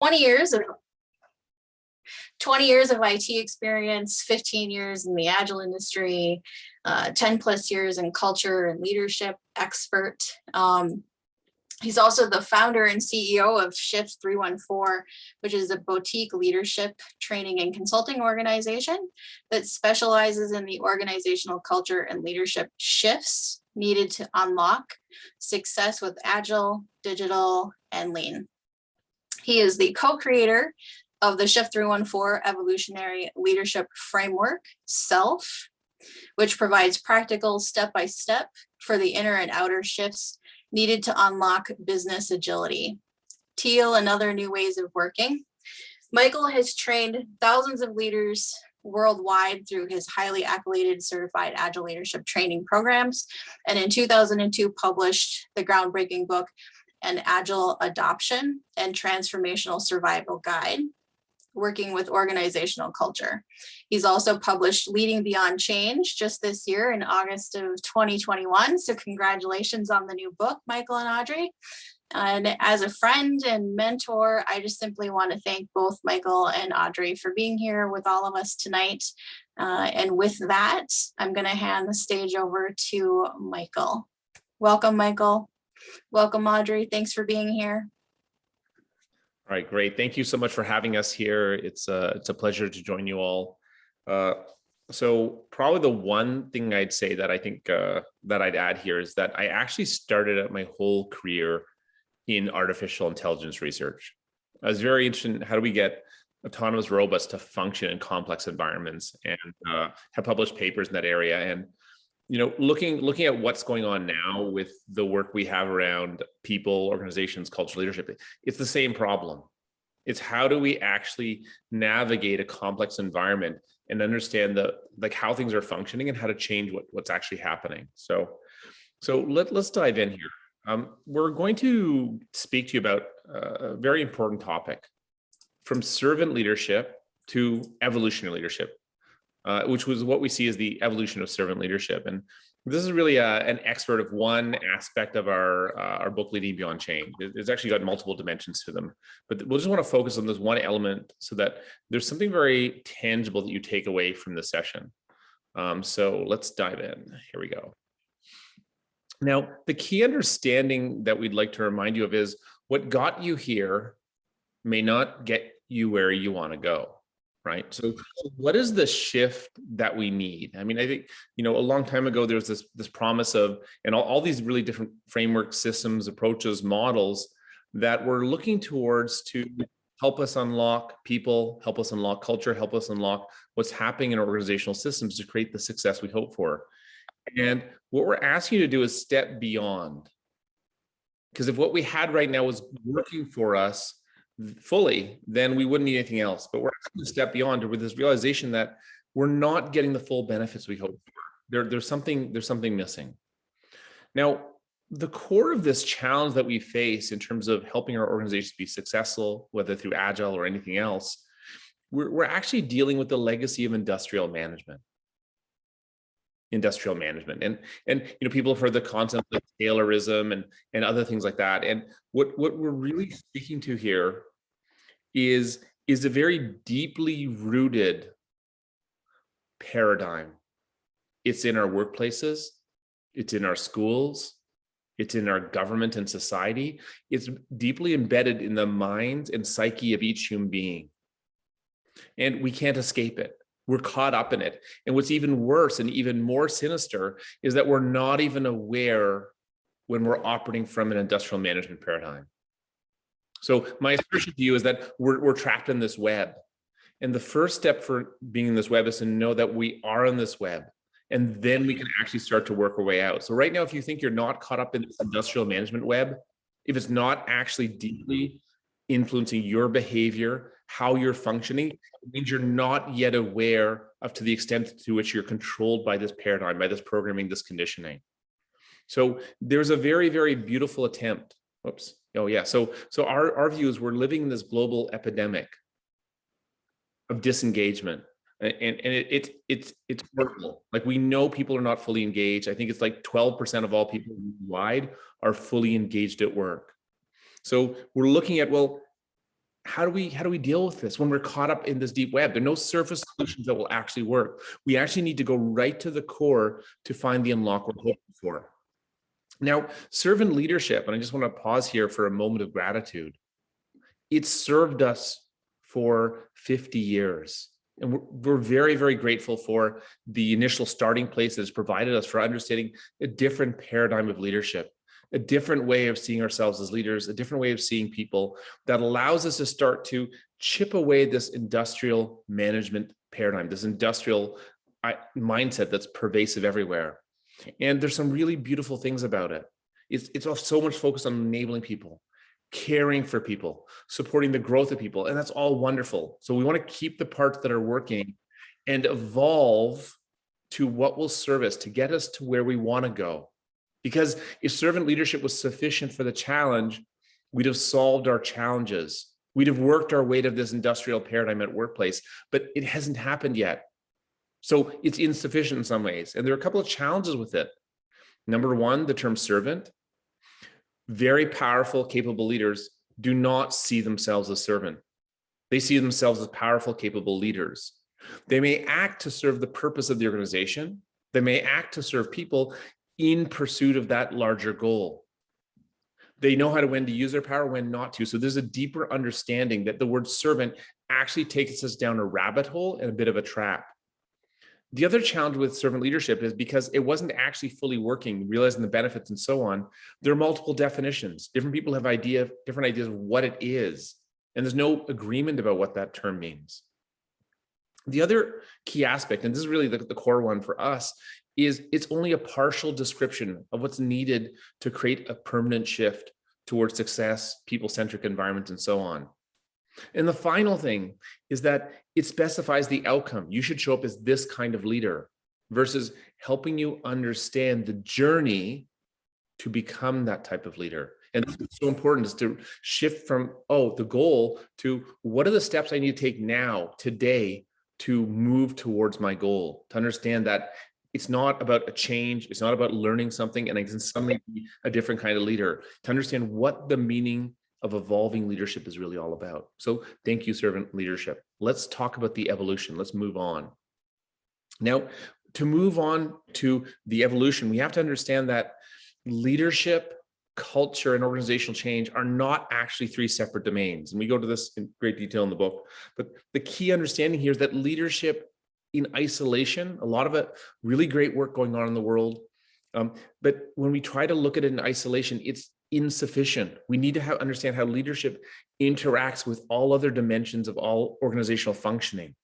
20 years of 20 years of IT experience, 15 years in the Agile industry, 10 plus years in culture and leadership expert. He's also the founder and CEO of Shift 314, which is a boutique leadership training and consulting organization that specializes in the organizational culture and leadership shifts needed to unlock success with Agile, digital, and lean. He is the co-creator of the Shift 314 Evolutionary Leadership Framework, SELF, which provides practical step-by-step for the inner and outer shifts needed to unlock business agility. Teal and other new ways of working. Michael has trained thousands of leaders worldwide through his highly accoladed certified Agile leadership training programs, and in 2002 published the groundbreaking book, An Agile Adoption and Transformational Survival Guide, working with organizational culture. He's also published Leading Beyond Change just this year in August of 2021. So congratulations on the new book, Michael and Audrey. And as a friend and mentor, I just simply want to thank both Michael and Audrey for being here with all of us tonight. And with that, I'm going to hand the stage over to Michael. Welcome, Michael. Welcome, Audrey. Thanks for being here. All right, great. Thank you so much for having us here. It's a pleasure to join you all. So probably the one thing I'd say that I think that I'd add here is that I actually started out my whole career in artificial intelligence research. I was very interested in how do we get autonomous robots to function in complex environments, and have published papers in that area. And looking at what's going on now with the work we have around people, organizations, culture, leadership, it's the same problem. It's how do we actually navigate a complex environment and understand how things are functioning and how to change what's actually happening. So let's dive in here. We're going to speak to you about a very important topic, from servant leadership to evolutionary leadership. Which was what we see as the evolution of servant leadership. And this is really an expert of one aspect of our book, Leading Beyond Change. It's actually got multiple dimensions to them, but we'll just want to focus on this one element so that there's something very tangible that you take away from this session. So let's dive in. Here we go. Now, the key understanding that we'd like to remind you of is what got you here may not get you where you want to go. Right. So what is the shift that we need? I mean, I think, a long time ago, there was this promise of, and all these really different frameworks, systems, approaches, models that we're looking towards to help us unlock people, help us unlock culture, help us unlock what's happening in organizational systems to create the success we hope for. And what we're asking you to do is step beyond. Because if what we had right now was working for us fully, then we wouldn't need anything else. But we're asking to step beyond with this realization that we're not getting the full benefits we hope for. There's something missing. Now, the core of this challenge that we face in terms of helping our organizations be successful, whether through Agile or anything else, we're actually dealing with the legacy of industrial management. And people have heard the concept of Taylorism and other things like that. And what we're really speaking to here is a very deeply rooted paradigm. It's in our workplaces, it's in our schools, it's in our government and society. It's deeply embedded in the mind and psyche of each human being. And we can't escape it. We're caught up in it. And what's even worse and even more sinister is that we're not even aware when we're operating from an industrial management paradigm. So my assertion to you is that we're trapped in this web. And the first step for being in this web is to know that we are in this web. And then we can actually start to work our way out. So right now, if you think you're not caught up in this industrial management web, if it's not actually deeply influencing your behavior, how you're functioning, it means you're not yet aware of to the extent to which you're controlled by this paradigm, by this programming, this conditioning. So there's a very, very beautiful attempt. Oops. Oh yeah. So our view is we're living in this global epidemic of disengagement. And it's horrible. Like, we know people are not fully engaged. I think it's like 12% of all people worldwide are fully engaged at work. So we're looking at, well, how do we deal with this when we're caught up in this deep web? There are no surface solutions that will actually work. We actually need to go right to the core to find the unlock we're hoping for. Now, servant leadership, and I just want to pause here for a moment of gratitude. It's served us for 50 years. And we're very, very grateful for the initial starting place that has provided us for understanding a different paradigm of leadership, a different way of seeing ourselves as leaders, a different way of seeing people that allows us to start to chip away this industrial management paradigm, this industrial mindset that's pervasive everywhere. And there's some really beautiful things about it. It's so much focused on enabling people, caring for people, supporting the growth of people, and that's all wonderful. So we want to keep the parts that are working and evolve to what will serve us to get us to where we want to go. Because if servant leadership was sufficient for the challenge, we'd have solved our challenges. We'd have worked our way to this industrial paradigm at workplace, but it hasn't happened yet. So it's insufficient in some ways. And there are a couple of challenges with it. Number one, the term servant. Very powerful, capable leaders do not see themselves as servant. They see themselves as powerful, capable leaders. They may act to serve the purpose of the organization. They may act to serve people in pursuit of that larger goal. They know how to when to use their power, when not to. So there's a deeper understanding that the word servant actually takes us down a rabbit hole and a bit of a trap. The other challenge with servant leadership is because it wasn't actually fully working, realizing the benefits and so on, there are multiple definitions. Different people have different ideas of what it is, and there's no agreement about what that term means. The other key aspect, and this is really the core one for us, is it's only a partial description of what's needed to create a permanent shift towards success, people-centric environments, and so on. And the final thing is that it specifies the outcome. You should show up as this kind of leader versus helping you understand the journey to become that type of leader. And it's so important is to shift from, the goal to what are the steps I need to take now, today, to move towards my goal, to understand that it's not about a change. It's not about learning something and I can suddenly be a different kind of leader, to understand what the meaning of evolving leadership is really all about. So thank you, servant leadership. Let's talk about the evolution. Let's move on. Now, to move on to the evolution, we have to understand that leadership, culture, and organizational change are not actually three separate domains. And we go to this in great detail in the book. But the key understanding here is that leadership in isolation, a lot of it, really great work going on in the world. But when we try to look at it in isolation, it's insufficient. We need to understand how leadership interacts with all other dimensions of all organizational functioning.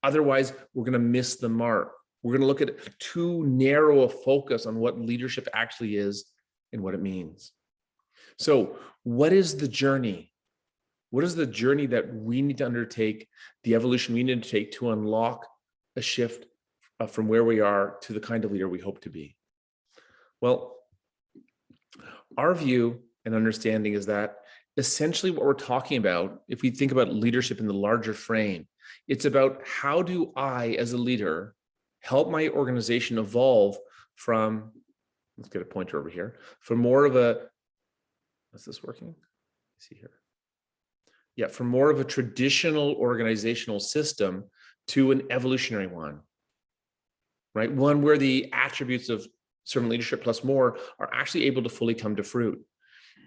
Otherwise, we're going to miss the mark. We're going to look at too narrow a focus on what leadership actually is and what it means. So what is the journey? What is the journey that we need to undertake, the evolution we need to take to unlock a shift from where we are to the kind of leader we hope to be? Well, our view and understanding is that essentially what we're talking about, if we think about leadership in the larger frame, it's about how do I, as a leader, help my organization evolve from, let's get a pointer over here, from more of a, is this working? Let's see here. Yeah, from more of a traditional organizational system to an evolutionary one, right? One where the attributes of servant leadership plus more are actually able to fully come to fruit.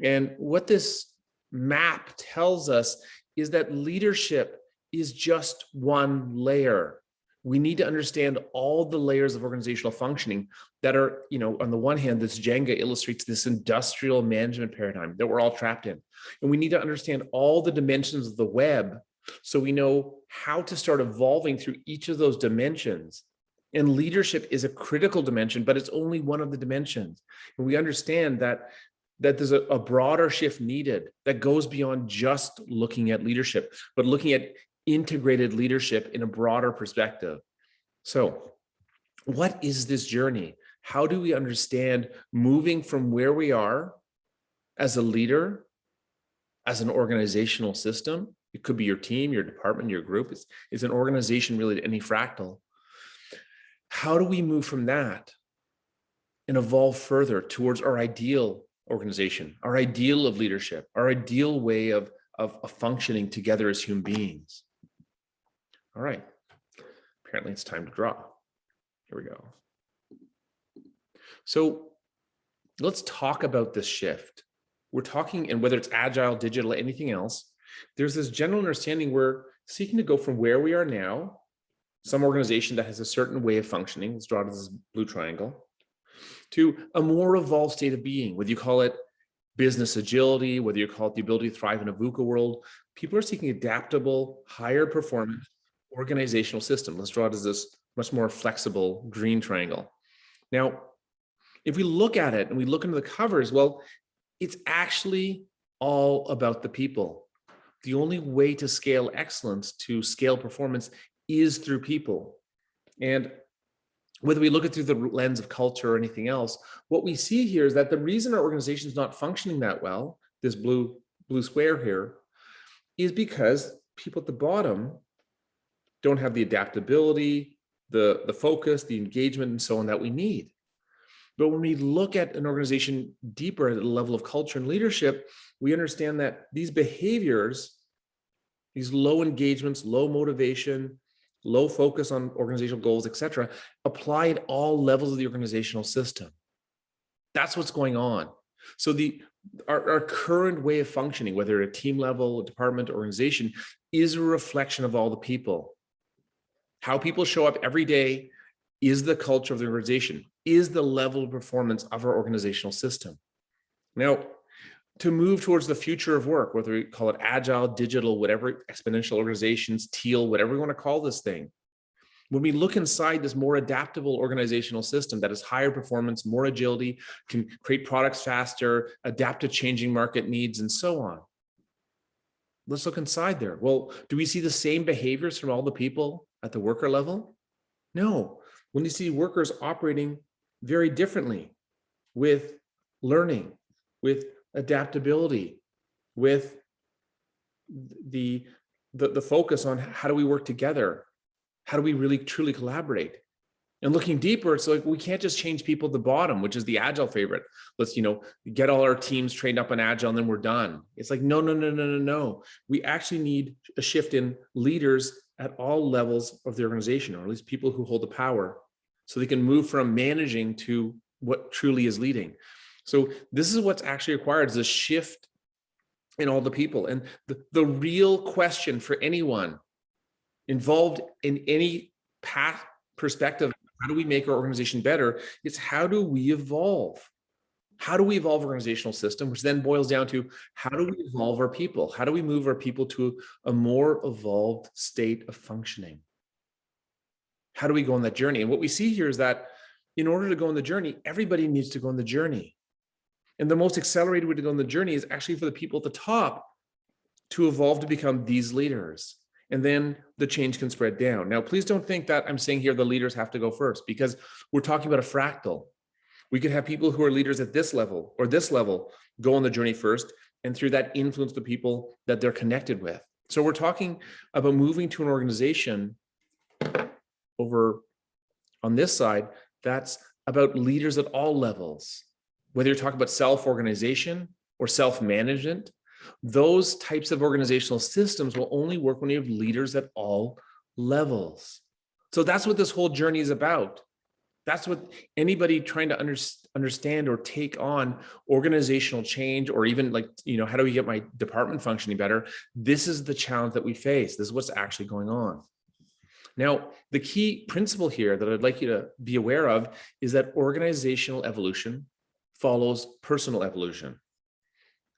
And what this map tells us is that leadership is just one layer. We need to understand all the layers of organizational functioning that are, on the one hand, this Jenga illustrates this industrial management paradigm that we're all trapped in. And we need to understand all the dimensions of the web so we know how to start evolving through each of those dimensions. And leadership is a critical dimension, but it's only one of the dimensions. And we understand that there's a broader shift needed that goes beyond just looking at leadership, but looking at integrated leadership in a broader perspective. So what is this journey? How do we understand moving from where we are as a leader, as an organizational system? It could be your team, your department, your group. It's an organization really, any fractal. How do we move from that and evolve further towards our ideal organization, our ideal of leadership, our ideal way of of functioning together as human beings. All right, apparently it's time to draw. Here we go. So let's talk about this shift. We're talking, and whether it's agile, digital, anything else, there's this general understanding we're seeking to go from where we are now, some organization that has a certain way of functioning, let's draw this blue triangle, to a more evolved state of being, whether you call it business agility, whether you call it the ability to thrive in a VUCA world. People are seeking adaptable, higher performance organizational system. Let's draw it as this much more flexible green triangle. Now, if we look at it and we look into the covers, well, it's actually all about the people. The only way to scale excellence, to scale performance, is through people. And whether we look at it through the lens of culture or anything else, what we see here is that the reason our organization is not functioning that well, this blue square here, is because people at the bottom don't have the adaptability, the focus, the engagement, and so on that we need. But when we look at an organization deeper at the level of culture and leadership, we understand that these behaviors, these low engagements, low motivation, low focus on organizational goals, et cetera, apply at all levels of the organizational system. That's what's going on. So our current way of functioning, whether at a team level, a department, organization, is a reflection of all the people. How people show up every day is the culture of the organization, is the level of performance of our organizational system. Now, to move towards the future of work, whether we call it agile, digital, whatever, exponential organizations, Teal, whatever we want to call this thing, when we look inside this more adaptable organizational system that is higher performance, more agility, can create products faster, adapt to changing market needs, and so on. Let's look inside there. Well, do we see the same behaviors from all the people at the worker level? No. When you see workers operating very differently, with learning, with adaptability, with the focus on how do we work together? How do we really truly collaborate? And looking deeper, it's like we can't just change people at the bottom, which is the agile favorite. Let's, get all our teams trained up on agile and then we're done. It's like, no. We actually need a shift in leaders at all levels of the organization, or at least people who hold the power, so they can move from managing to what truly is leading. So this is what's actually required, is a shift in all the people. And the real question for anyone involved in any path perspective, how do we make our organization better? It's how do we evolve? How do we evolve organizational system, which then boils down to how do we evolve our people? How do we move our people to a more evolved state of functioning? How do we go on that journey? And what we see here is that in order to go on the journey, everybody needs to go on the journey. And the most accelerated way to go on the journey is actually for the people at the top to evolve to become these leaders. And then the change can spread down. Now, please don't think that I'm saying here the leaders have to go first, because we're talking about a fractal. We could have people who are leaders at this level or this level go on the journey first, and through that influence the people that they're connected with. So we're talking about moving to an organization over on this side that's about leaders at all levels. Whether you're talking about self-organization or self-management, those types of organizational systems will only work when you have leaders at all levels. So that's what this whole journey is about. That's what anybody trying to understand or take on organizational change, or even how do we get my department functioning better? This is the challenge that we face. This is what's actually going on. Now, the key principle here that I'd like you to be aware of is that organizational evolution follows personal evolution.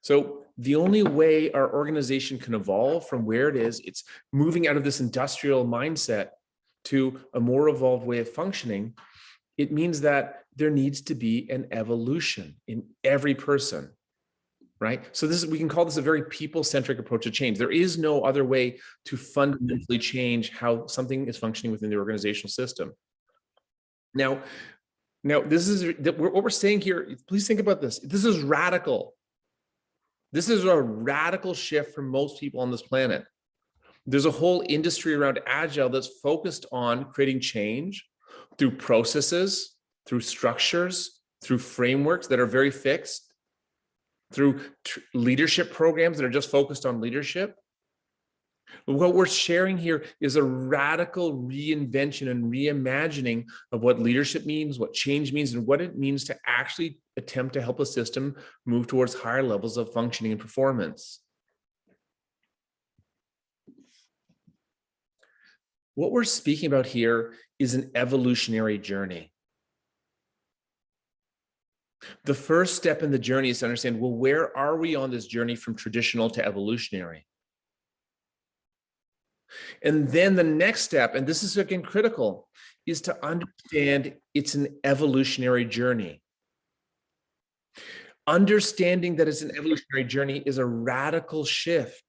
So the only way our organization can evolve from where it is, it's moving out of this industrial mindset to a more evolved way of functioning. It means that there needs to be an evolution in every person, right? So we can call this a very people-centric approach to change. There is no other way to fundamentally change how something is functioning within the organizational system. Now, this is what we're saying here. Please think about this. This is radical. This is a radical shift for most people on this planet. There's a whole industry around Agile that's focused on creating change through processes, through structures, through frameworks that are very fixed, through leadership programs that are just focused on leadership. What we're sharing here is a radical reinvention and reimagining of what leadership means, what change means, and what it means to actually attempt to help a system move towards higher levels of functioning and performance. What we're speaking about here is an evolutionary journey. The first step in the journey is to understand, well, where are we on this journey from traditional to evolutionary? And then the next step, and this is again critical, is to understand it's an evolutionary journey. Understanding that it's an evolutionary journey is a radical shift.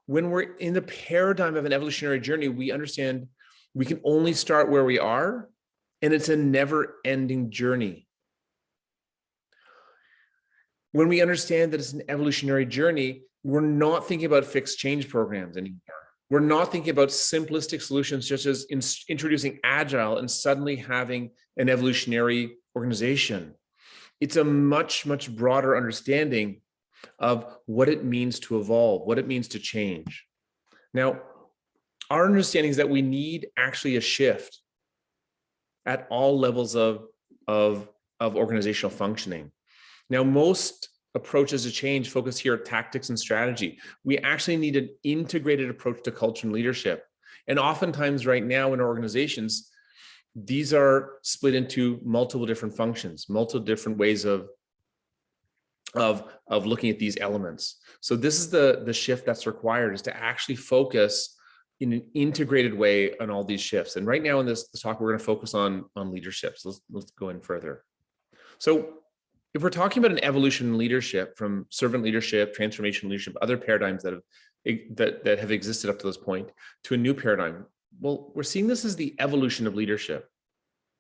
When we're in the paradigm of an evolutionary journey, we understand we can only start where we are, and it's a never-ending journey. When we understand that it's an evolutionary journey, we're not thinking about fixed change programs anymore. We're not thinking about simplistic solutions, such as introducing agile and suddenly having an evolutionary organization. It's a much, much broader understanding of what it means to evolve, what it means to change. Now, our understanding is that we need actually a shift at all levels of organizational functioning. Now, most approaches to change focus here on tactics and strategy. We actually need an integrated approach to culture and leadership. And oftentimes right now in organizations, these are split into multiple different functions, multiple different ways of looking at these elements. So this is the shift that's required, is to actually focus in an integrated way on all these shifts. And right now in this talk, we're going to focus on leadership. So let's go in further. So if we're talking about an evolution in leadership, from servant leadership, transformation leadership, other paradigms that have existed up to this point, to a new paradigm, well, we're seeing this as the evolution of leadership,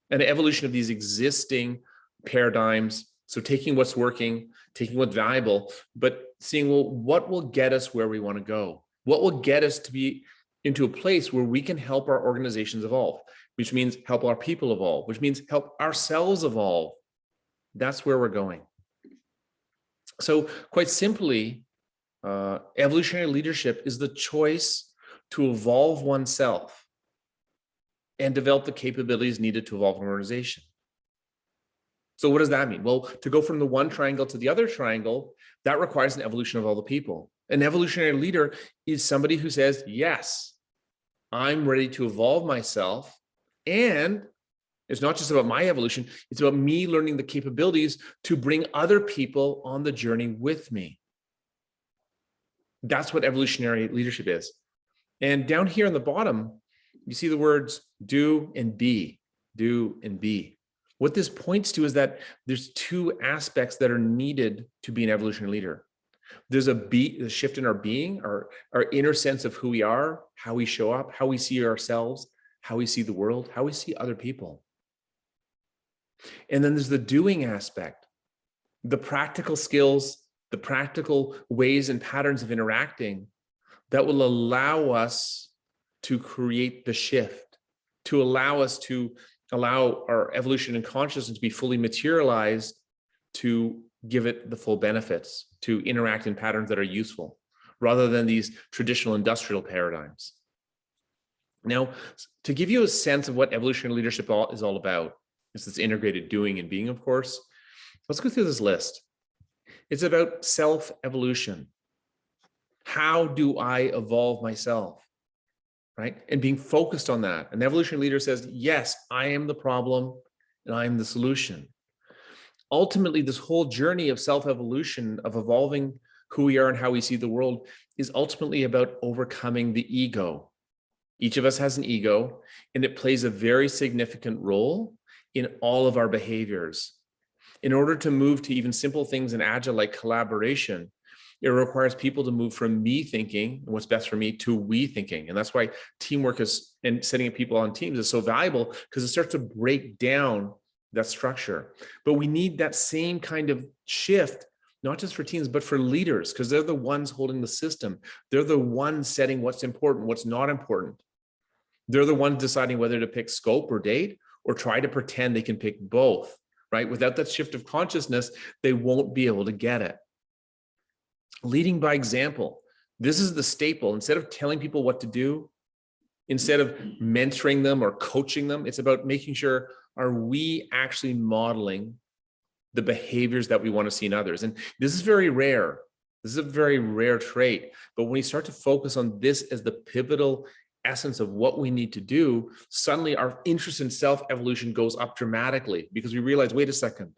an evolution of these existing paradigms. So taking what's working, taking what's valuable, but seeing, well, what will get us where we want to go? What will get us to be into a place where we can help our organizations evolve, which means help our people evolve, which means help ourselves evolve. That's where we're going. So quite simply, evolutionary leadership is the choice to evolve oneself and develop the capabilities needed to evolve an organization. So what does that mean? Well, to go from the one triangle to the other triangle, that requires an evolution of all the people. An evolutionary leader is somebody who says, yes, I'm ready to evolve myself. And it's not just about my evolution, it's about me learning the capabilities to bring other people on the journey with me. That's what evolutionary leadership is. And down here on the bottom, you see the words do and be, do and be. What this points to is that there's two aspects that are needed to be an evolutionary leader. There's a shift in our being, our inner sense of who we are, how we show up, how we see ourselves, how we see the world, how we see other people. And then there's the doing aspect, the practical skills, the practical ways and patterns of interacting that will allow us to create the shift, to allow us to allow our evolution and consciousness to be fully materialized, to give it the full benefits, to interact in patterns that are useful, rather than these traditional industrial paradigms. Now, to give you a sense of what evolutionary leadership is all about, it's this integrated doing and being, of course, let's go through this list. It's about self-evolution. How do I evolve myself? Right? And being focused on that. An evolutionary leader says, yes, I am the problem and I am the solution. Ultimately, this whole journey of self-evolution, of evolving who we are and how we see the world, is ultimately about overcoming the ego. Each of us has an ego, and it plays a very significant role in all of our behaviors. In order to move to even simple things in Agile like collaboration, it requires people to move from me thinking and what's best for me to we thinking. And that's why teamwork and setting up people on teams is so valuable, because it starts to break down that structure. But we need that same kind of shift, not just for teams, but for leaders, because they're the ones holding the system. They're the ones setting what's important, what's not important. They're the ones deciding whether to pick scope or date, or try to pretend they can pick both, right? Without that shift of consciousness, they won't be able to get it. Leading by example. This is the staple. Instead of telling people what to do, instead of mentoring them or coaching them, it's about making sure, are we actually modeling the behaviors that we want to see in others? And this is very rare. This is a very rare trait. But when we start to focus on this as the pivotal essence of what we need to do, suddenly our interest in self-evolution goes up dramatically because we realize, wait a second,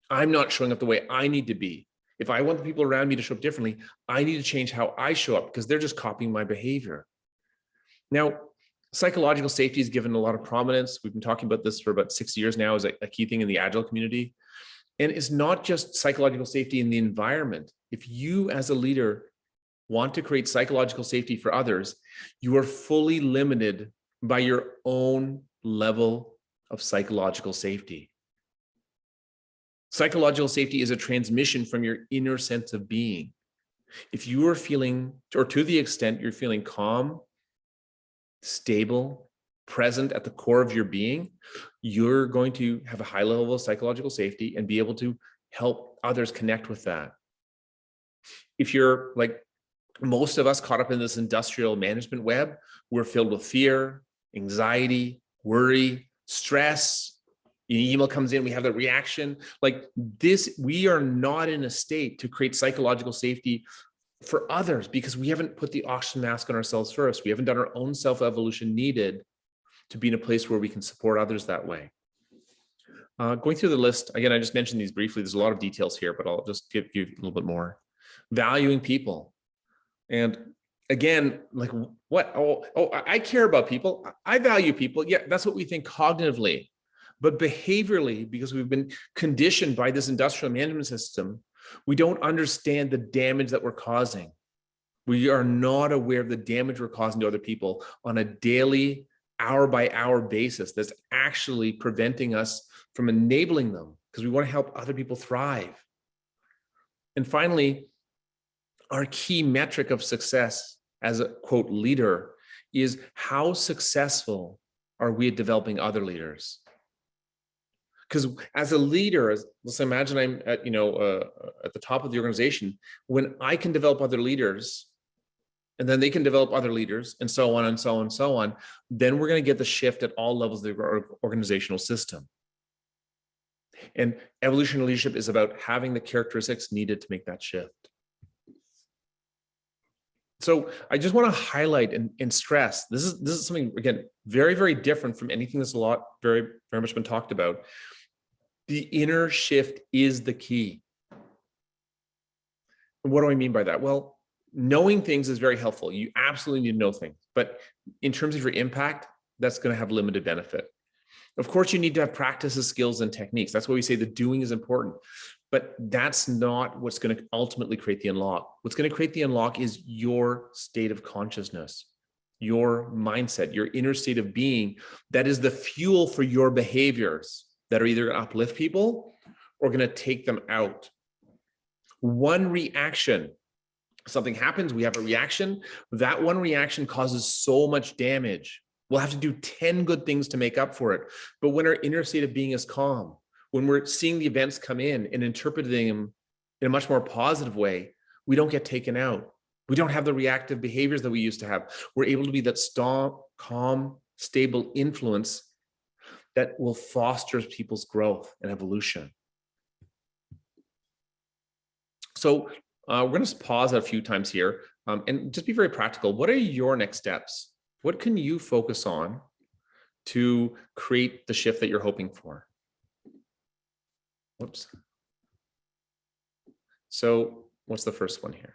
I'm not showing up the way I need to be. If I want the people around me to show up differently, I need to change how I show up because they're just copying my behavior. Now, psychological safety is given a lot of prominence. We've been talking about this for about 6 years now as a key thing in the Agile community. And it's not just psychological safety in the environment. If you as a leader want to create psychological safety for others, you are fully limited by your own level of psychological safety. Psychological safety is a transmission from your inner sense of being. If you are feeling, or to the extent you're feeling calm, stable, present at the core of your being, you're going to have a high level of psychological safety and be able to help others connect with that. If you're like most of us caught up in this industrial management web, we're filled with fear, anxiety, worry, stress. An email comes in, we have that reaction. Like this, we are not in a state to create psychological safety for others because we haven't put the oxygen mask on ourselves first. We haven't done our own self-evolution needed to be in a place where we can support others that way. Going through the list, again, I just mentioned these briefly. There's a lot of details here, but I'll just give you a little bit more. Valuing people. And again, like what? Oh, I care about people. I value people. Yeah, that's what we think cognitively. But behaviorally, because we've been conditioned by this industrial management system, we don't understand the damage that we're causing. We are not aware of the damage we're causing to other people on a daily, hour by hour basis that's actually preventing us from enabling them because we want to help other people thrive. And finally, our key metric of success as a quote leader is how successful are we at developing other leaders? Because as a leader, let's imagine I'm at, at the top of the organization, when I can develop other leaders, and then they can develop other leaders, and so on and so on and so on, then we're going to get the shift at all levels of the organizational system. And evolutionary leadership is about having the characteristics needed to make that shift. So I just want to highlight and stress, this is something, again, very, very different from anything that's very, very much been talked about. The inner shift is the key. And what do I mean by that? Well, knowing things is very helpful. You absolutely need to know things. But in terms of your impact, that's going to have limited benefit. Of course, you need to have practices, skills, and techniques. That's why we say the doing is important. But that's not what's going to ultimately create the unlock. What's going to create the unlock is your state of consciousness, your mindset, your inner state of being. That is the fuel for your behaviors that are either going to uplift people or going to take them out. One reaction, something happens, we have a reaction. That one reaction causes so much damage. We'll have to do 10 good things to make up for it. But when our inner state of being is calm, when we're seeing the events come in and interpreting them in a much more positive way, we don't get taken out. We don't have the reactive behaviors that we used to have. We're able to be that calm, stable influence that will foster people's growth and evolution. So we're going to pause a few times here and just be very practical. What are your next steps? What can you focus on to create the shift that you're hoping for? Whoops. So what's the first one here?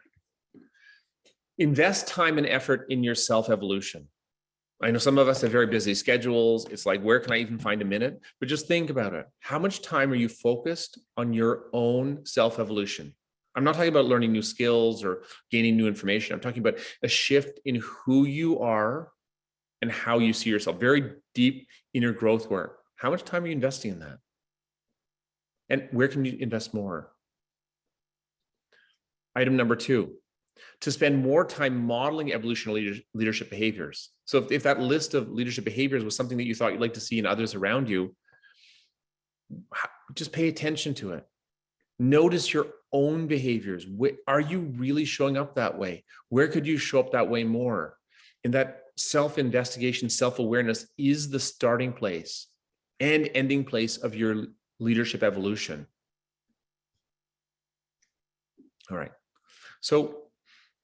Invest time and effort in your self-evolution. I know some of us have very busy schedules. It's like, where can I even find a minute? But just think about it. How much time are you focused on your own self-evolution? I'm not talking about learning new skills or gaining new information. I'm talking about a shift in who you are and how you see yourself. Very deep inner growth work. How much time are you investing in that? And where can you invest more? Item number 2, to spend more time modeling evolutionary leadership behaviors. So if that list of leadership behaviors was something that you thought you'd like to see in others around you, just pay attention to it. Notice your own behaviors. Are you really showing up that way? Where could you show up that way more? And that self-investigation, self-awareness is the starting place and ending place of your leadership evolution. All right. So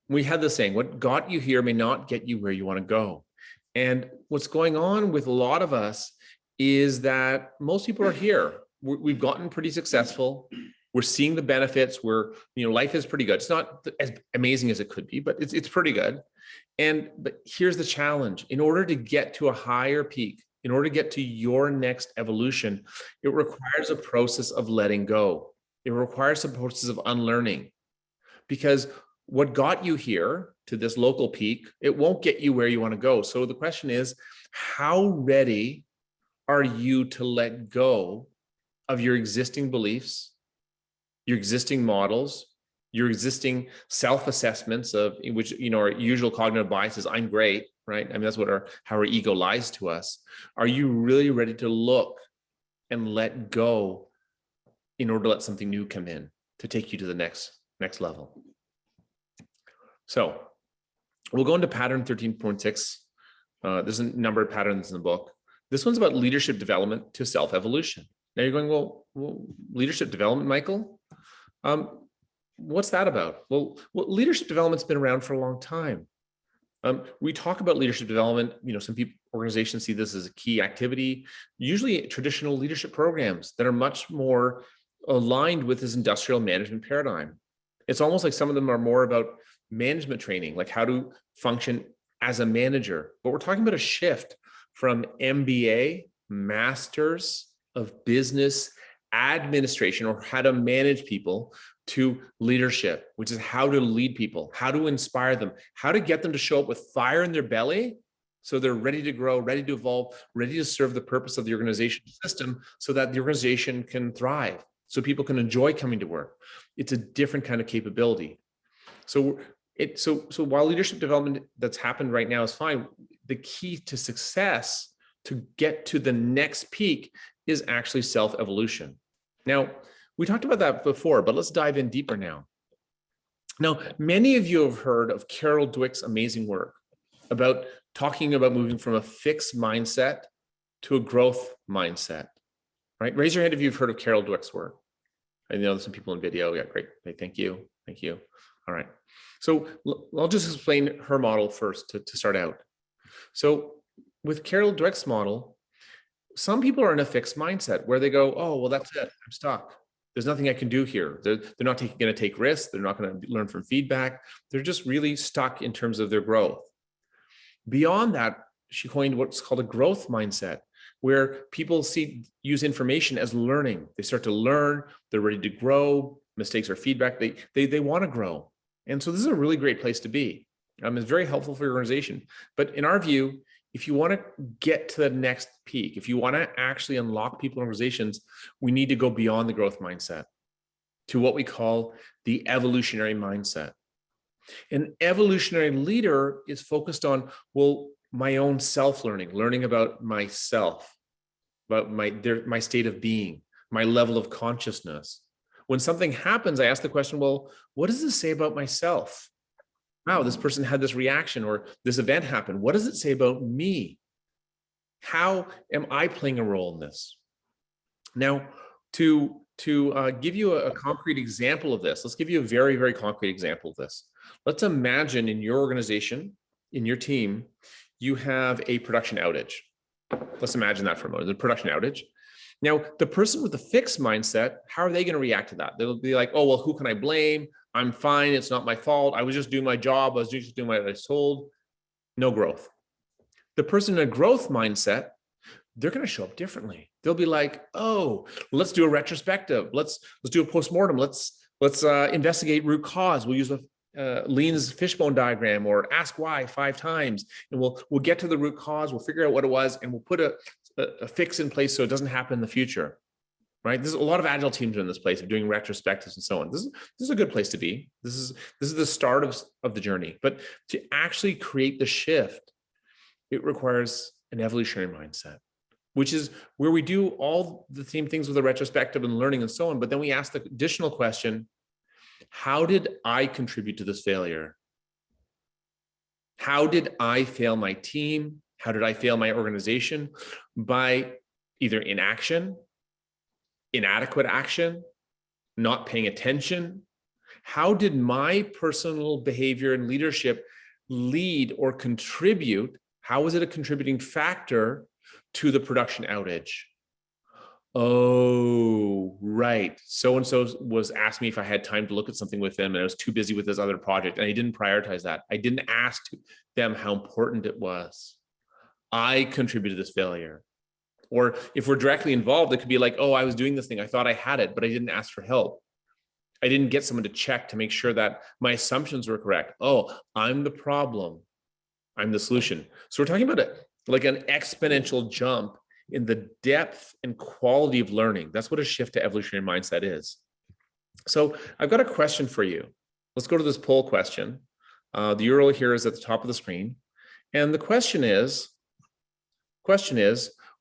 we had the saying, what got you here may not get you where you want to go. And what's going on with a lot of us is that most people are here. We've gotten pretty successful. We're seeing the benefits. Life is pretty good. It's not as amazing as it could be, but it's pretty good. But here's the challenge. In order to get to a higher peak, in order to get to your next evolution, it requires a process of letting go. It requires a process of unlearning, because what got you here to this local peak, it won't get you where you want to go. So the question is, how ready are you to let go of your existing beliefs, your existing models, your existing self-assessments of which, our usual cognitive biases, I'm great, right? I mean, that's what how our ego lies to us. Are you really ready to look and let go in order to let something new come in to take you to the next level? So we'll go into pattern 13.6. There's a number of patterns in the book. This one's about leadership development to self-evolution. Now you're going, well, leadership development, Michael? What's that about? Well, leadership development's been around for a long time. We talk about leadership development. Some organizations see this as a key activity, usually traditional leadership programs that are much more aligned with this industrial management paradigm. It's almost like some of them are more about management training, like how to function as a manager. But we're talking about a shift from MBA, Masters of Business Administration, or how to manage people, to leadership, which is how to lead people, how to inspire them, how to get them to show up with fire in their belly so they're ready to grow, ready to evolve, ready to serve the purpose of the organization system so that the organization can thrive, so people can enjoy coming to work. It's a different kind of capability. So while leadership development that's happened right now is fine, the key to success to get to the next peak is actually self-evolution. Now, we talked about that before, but let's dive in deeper now. Now, many of you have heard of Carol Dweck's amazing work about talking about moving from a fixed mindset to a growth mindset, right? Raise your hand if you've heard of Carol Dweck's work. I know there's some people in video. Yeah, great. Okay, thank you. Thank you. All right. So I'll just explain her model first to start out. So with Carol Dweck's model, some people are in a fixed mindset where they go, oh, well, that's it. I'm stuck. There's nothing I can do here. They're not going to take risks. They're not going to learn from feedback. They're just really stuck in terms of their growth. Beyond that, she coined what's called a growth mindset, where people use information as learning. They start to learn. They're ready to grow. Mistakes are feedback. They want to grow. And so this is a really great place to be. It's very helpful for your organization. But in our view, if you want to get to the next peak, if you want to actually unlock people in organizations, we need to go beyond the growth mindset to what we call the evolutionary mindset. An evolutionary leader is focused on, well, my own self-learning, learning about myself, about my state of being, my level of consciousness. When something happens, I ask the question, well, what does this say about myself? Wow, this person had this reaction, or this event happened. What does it say about me? How am I playing a role in this? Now, to give you a concrete example of this, let's give you a very, very concrete example of this. Let's imagine in your organization, in your team, you have a production outage. Let's imagine that for a moment, the production outage. Now, the person with the fixed mindset, how are they going to react to that? They'll be like, oh, well, who can I blame? I'm fine. It's not my fault. I was just doing my job. I was just doing what I was told. No growth. The person in a growth mindset, they're going to show up differently. They'll be like, oh, let's do a retrospective. Let's do a postmortem. Let's investigate root cause. We'll use Lean's fishbone diagram, or ask why 5 times, and we'll get to the root cause. We'll figure out what it was, and we'll put a fix in place so it doesn't happen in the future. Right? There's a lot of agile teams in this place of doing retrospectives and so on. This is a good place to be. This is the start of the journey. But to actually create the shift, it requires an evolutionary mindset. which is where we do all the same things with the retrospective and learning and so on. But then we ask the additional question, how did I contribute to this failure? How did I fail my team? How did I fail my organization? By either inaction, inadequate action, not paying attention. How did my personal behavior and leadership lead or contribute? How was it a contributing factor to the production outage? Oh, right. So-and-so was asking me if I had time to look at something with them, and I was too busy with this other project, and I didn't prioritize that. I didn't ask them how important it was. I contributed to this failure. Or if we're directly involved, it could be like, oh, I was doing this thing. I thought I had it, but I didn't ask for help. I didn't get someone to check to make sure that my assumptions were correct. Oh, I'm the problem. I'm the solution. So we're talking about like an exponential jump in the depth and quality of learning. That's what a shift to evolutionary mindset is. So I've got a question for you. Let's go to this poll question. The URL here is at the top of the screen. And the question is,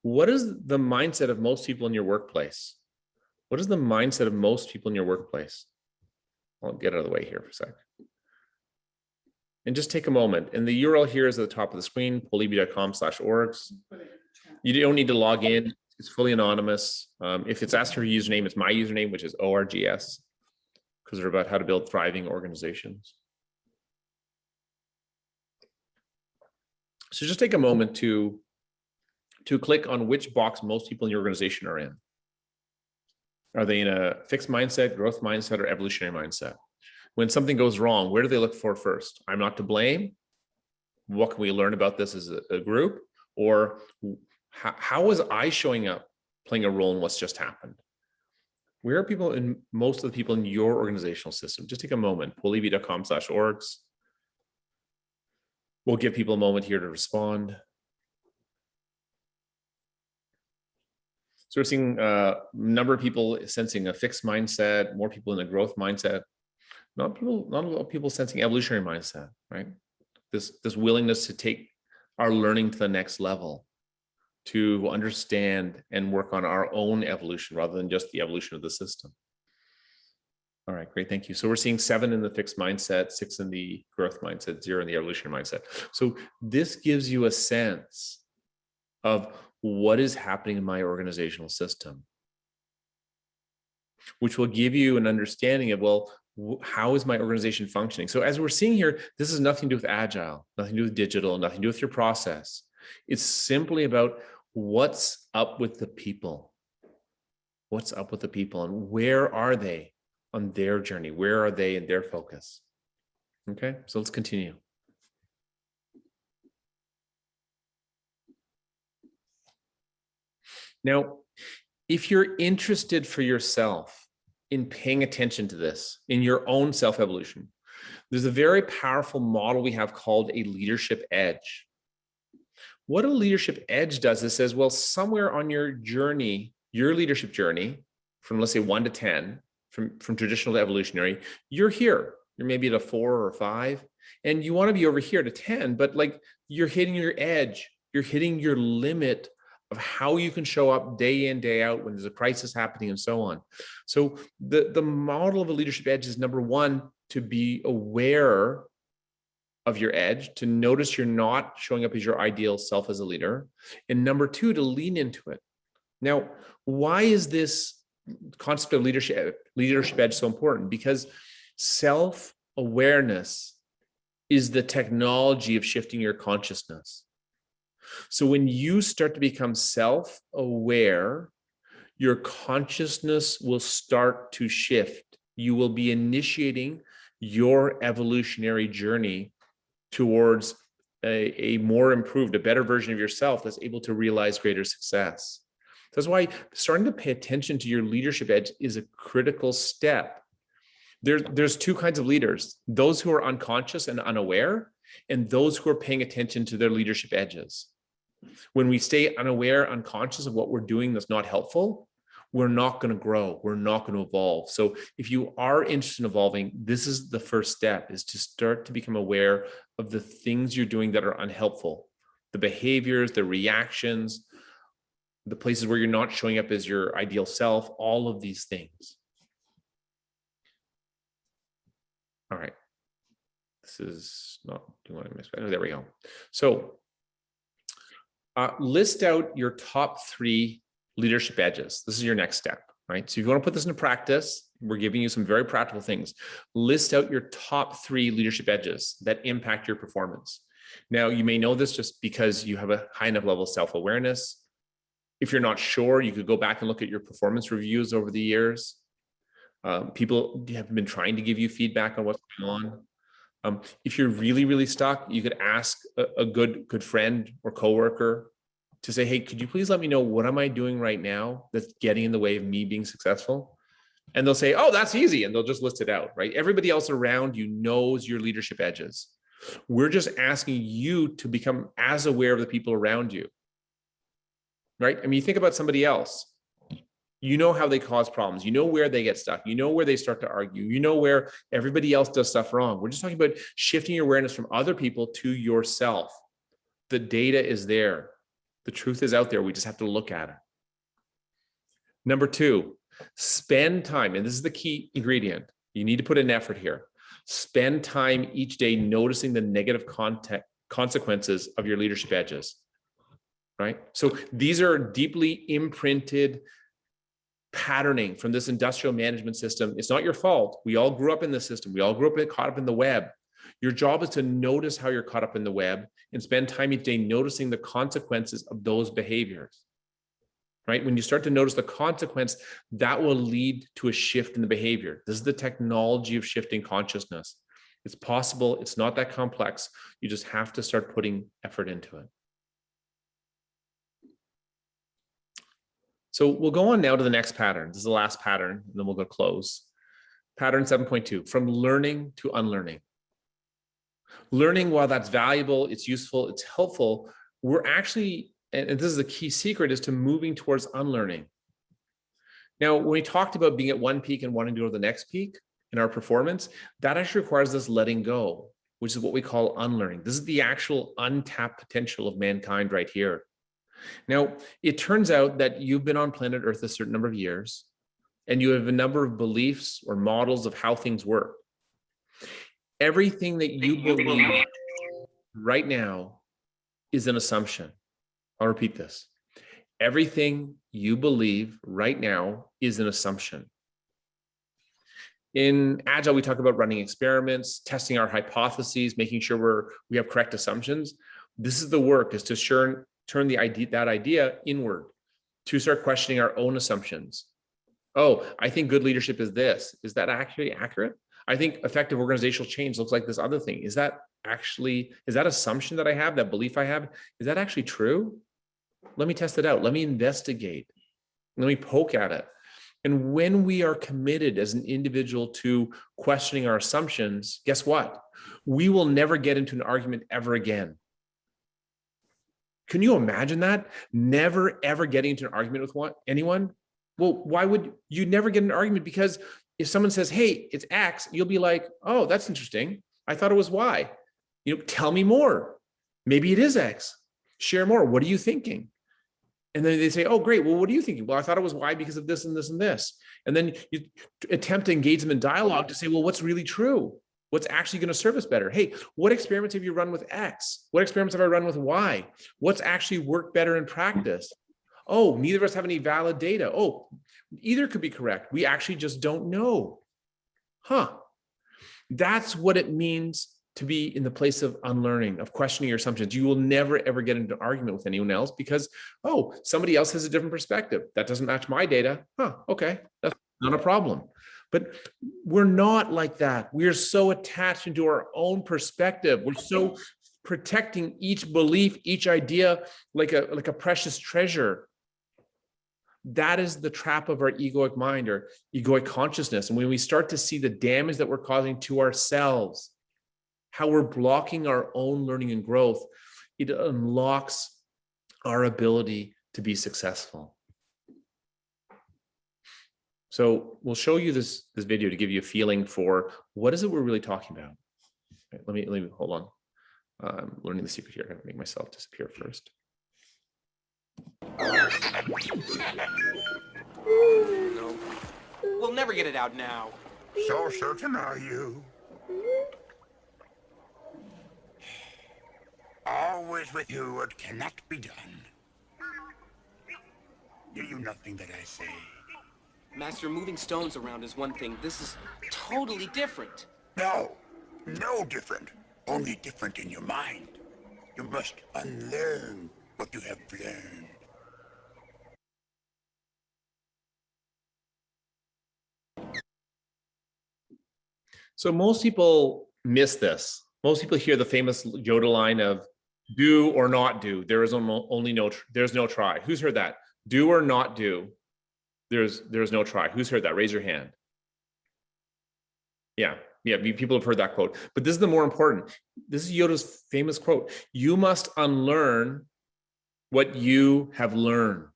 what is the mindset of most people in your workplace? What is the mindset of most people in your workplace? I'll get out of the way here for a second. And just take a moment. And the URL here is at the top of the screen, polleeby.com/orgs. You don't need to log in. It's fully anonymous. If it's asking for a username, it's my username, which is ORGS, because they're about how to build thriving organizations. So just take a moment to click on which box most people in your organization are in. Are they in a fixed mindset, growth mindset, or evolutionary mindset? When something goes wrong, where do they look for first? I'm not to blame. What can we learn about this as a group? Or how was I showing up, playing a role in what's just happened? Where are people in most of the people in your organizational system? Just take a moment, polleeby.com/orgs. We'll give people a moment here to respond. So we're seeing a number of people sensing a fixed mindset, more people in a growth mindset, not a lot of people sensing evolutionary mindset, right? This willingness to take our learning to the next level, to understand and work on our own evolution rather than just the evolution of the system. All right, great, thank you. So we're seeing 7 in the fixed mindset, 6 in the growth mindset, 0 in the evolutionary mindset. So this gives you a sense of what is happening in my organizational system, which will give you an understanding of, well, how is my organization functioning? So as we're seeing here, this has nothing to do with agile, nothing to do with digital, nothing to do with your process. It's simply about what's up with the people. What's up with the people, and where are they on their journey? Where are they in their focus? Okay, so let's continue. Now, if you're interested for yourself in paying attention to this in your own self-evolution, there's a very powerful model we have called a leadership edge. What a leadership edge does is says, well, somewhere on your journey, your leadership journey, from let's say 1 to 10, from traditional to evolutionary, you're here. You're maybe at a 4 or a 5, and you want to be over here to 10, but like you're hitting your edge, you're hitting your limit of how you can show up day in, day out when there's a crisis happening and so on. So the model of a leadership edge is, number 1, to be aware of your edge, to notice you're not showing up as your ideal self as a leader. And number 2, to lean into it. Now, why is this concept of leadership edge so important? Because self-awareness is the technology of shifting your consciousness. So when you start to become self-aware, your consciousness will start to shift. You will be initiating your evolutionary journey towards a more improved, a better version of yourself that's able to realize greater success. That's why starting to pay attention to your leadership edge is a critical step. There's 2 kinds of leaders: those who are unconscious and unaware, and those who are paying attention to their leadership edges. When we stay unaware, unconscious of what we're doing that's not helpful, we're not going to grow. We're not going to evolve. So if you are interested in evolving, this is the first step, is to start to become aware of the things you're doing that are unhelpful, the behaviors, the reactions, the places where you're not showing up as your ideal self, all of these things. All right. This is not doing what I missed. Oh, there we go. So list out your top 3 leadership edges. This is your next step, right? So if you want to put this into practice, we're giving you some very practical things. List out your top 3 leadership edges that impact your performance. Now, you may know this just because you have a high enough level of self-awareness. If you're not sure, you could go back and look at your performance reviews over the years. People have been trying to give you feedback on what's going on. If you're really, really stuck, you could ask a good friend or coworker to say, hey, could you please let me know what am I doing right now that's getting in the way of me being successful? And they'll say, oh, that's easy. And they'll just list it out, right? Everybody else around you knows your leadership edges. We're just asking you to become as aware of the people around you, right? I mean, you think about somebody else. You know how they cause problems. You know where they get stuck. You know where they start to argue. You know where everybody else does stuff wrong. We're just talking about shifting your awareness from other people to yourself. The data is there. The truth is out there. We just have to look at it. Number 2, spend time. And this is the key ingredient. You need to put in effort here. Spend time each day noticing the negative consequences of your leadership edges, right? So these are deeply imprinted patterning from this industrial management system. It's not your fault. We all grew up in this system. We all grew up caught up in the web. Your job is to notice how you're caught up in the web and spend time each day noticing the consequences of those behaviors, right? When you start to notice the consequence, that will lead to a shift in the behavior. This is the technology of shifting consciousness. It's possible. It's not that complex. You just have to start putting effort into it. So we'll go on now to the next pattern. This is the last pattern, and then we'll go close. Pattern 7.2, from learning to unlearning. Learning, while that's valuable, it's useful, it's helpful, we're actually, and this is the key secret, is to moving towards unlearning. Now, when we talked about being at one peak and wanting to go to the next peak in our performance, that actually requires us letting go, which is what we call unlearning. This is the actual untapped potential of mankind right here. Now, it turns out that you've been on planet Earth a certain number of years, and you have a number of beliefs or models of how things work. Everything that you believe right now is an assumption. I'll repeat this. Everything you believe right now is an assumption. In Agile, we talk about running experiments, testing our hypotheses, making sure we have correct assumptions. This is the work, is to turn that idea inward, to start questioning our own assumptions. Oh, I think good leadership is this. Is that actually accurate? I think effective organizational change looks like this other thing. Is that assumption that I have, that belief I have, is that actually true? Let me test it out. Let me investigate. Let me poke at it. And when we are committed as an individual to questioning our assumptions, guess what? We will never get into an argument ever again. Can you imagine that? Never, ever getting into an argument with anyone? Well, why would you never get an argument? Because if someone says, hey, it's X, you'll be like, oh, that's interesting. I thought it was Y. Tell me more. Maybe it is X. Share more. What are you thinking? And then they say, oh, great. Well, what are you thinking? Well, I thought it was Y because of this and this and this. And then you attempt to engage them in dialogue to say, well, what's really true? What's actually going to serve us better? Hey, what experiments have you run with X? What experiments have I run with Y? What's actually worked better in practice? Oh, neither of us have any valid data. Oh, either could be correct. We actually just don't know. That's what it means to be in the place of unlearning, of questioning your assumptions. You will never, ever get into an argument with anyone else because, oh, somebody else has a different perspective. That doesn't match my data. Okay, that's not a problem. But we're not like that. We are so attached into our own perspective. We're so protecting each belief, each idea like a precious treasure. That is the trap of our egoic mind or egoic consciousness. And when we start to see the damage that we're causing to ourselves, how we're blocking our own learning and growth, it unlocks our ability to be successful. So we'll show you this video to give you a feeling for what is it we're really talking about. Right, let me hold on. I'm learning the secret here. I'm going to make myself disappear first. No. We'll never get it out now. So certain are you? Always with you what cannot be done. Do you nothing that I say? Master, moving stones around is one thing. This is totally different. No, no different. Only different in your mind. You must unlearn what you have learned. So most people miss this. Most people hear the famous Yoda line of do or not do. There is there's no try. Who's heard that? Do or not do. There's no try. Who's heard that? Raise your hand. Yeah, people have heard that quote. But this is the more important. This is Yoda's famous quote. You must unlearn what you have learned.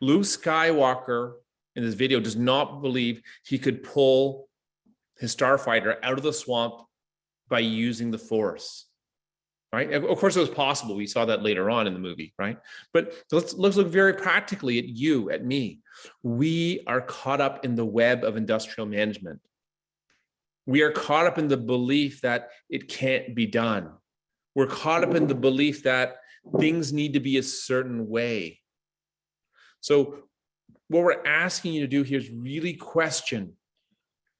Luke Skywalker in this video does not believe he could pull his starfighter out of the swamp by using the Force, right? Of course, it was possible. We saw that later on in the movie, right? But let's look very practically at you, at me. We are caught up in the web of industrial management. We are caught up in the belief that it can't be done. We're caught up in the belief that things need to be a certain way. So what we're asking you to do here is really question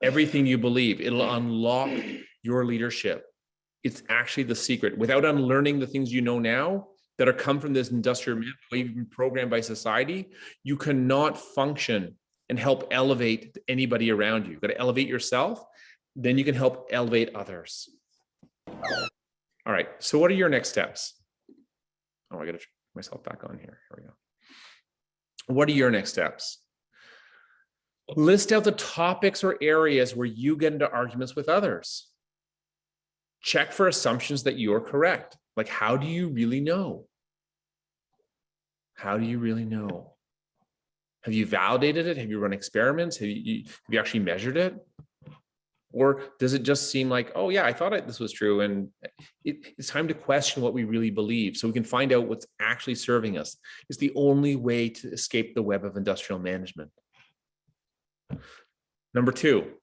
everything you believe. It'll unlock your leadership. It's actually the secret. Without unlearning the things you know now that are come from this industrial way you've been programmed by society, you cannot function and help elevate anybody around you. You've got to elevate yourself, then you can help elevate others. All right, so what are your next steps? Oh, I got to turn myself back on here. Here we go. What are your next steps? List out the topics or areas where you get into arguments with others. Check for assumptions that you're correct. Like, how do you really know? How do you really know? Have you validated it? Have you run experiments? Have you actually measured it? Or does it just seem like, oh yeah, I thought this was true, and it's time to question what we really believe so we can find out what's actually serving us. It's the only way to escape the web of industrial management. Number two,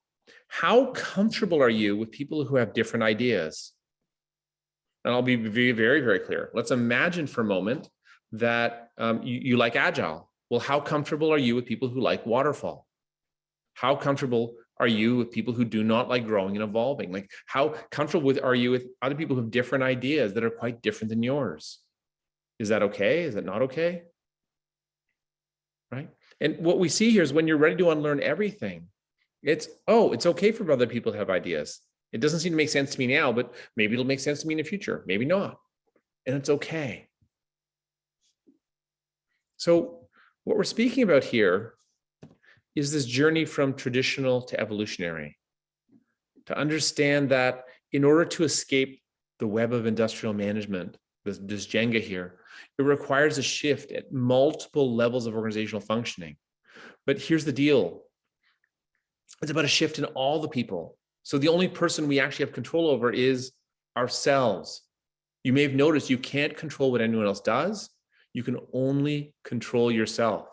how comfortable are you with people who have different ideas? And I'll be very, very, very clear. Let's imagine for a moment that you like Agile. Well, how comfortable are you with people who like Waterfall? How comfortable are you with people who do not like growing and evolving? Like, how comfortable are you with other people who have different ideas that are quite different than yours? Is that okay? Is that not okay? Right? And what we see here is when you're ready to unlearn everything, it's okay for other people to have ideas. It doesn't seem to make sense to me now, but maybe it'll make sense to me in the future, maybe not. And it's okay. So what we're speaking about here is this journey from traditional to evolutionary. To understand that in order to escape the web of industrial management, this Jenga here, it requires a shift at multiple levels of organizational functioning. But here's the deal. It's about a shift in all the people. So the only person we actually have control over is ourselves. You may have noticed you can't control what anyone else does. You can only control yourself.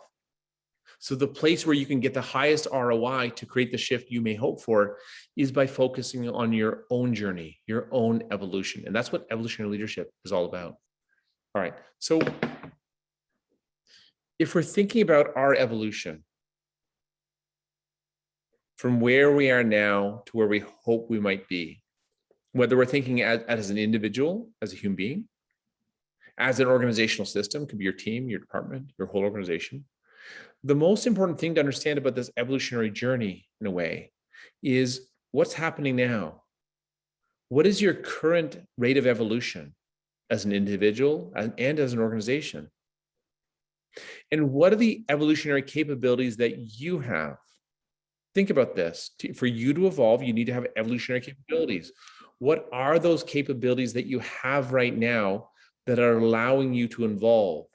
So the place where you can get the highest ROI to create the shift you may hope for is by focusing on your own journey, your own evolution. And that's what evolutionary leadership is all about. All right. So if we're thinking about our evolution, from where we are now to where we hope we might be, whether we're thinking as an individual, as a human being, as an organizational system, could be your team, your department, your whole organization. The most important thing to understand about this evolutionary journey, in a way, is what's happening now. What is your current rate of evolution as an individual and as an organization? And what are the evolutionary capabilities that you have? Think about this. For you to evolve, you need to have evolutionary capabilities. What are those capabilities that you have right now that are allowing you to evolve,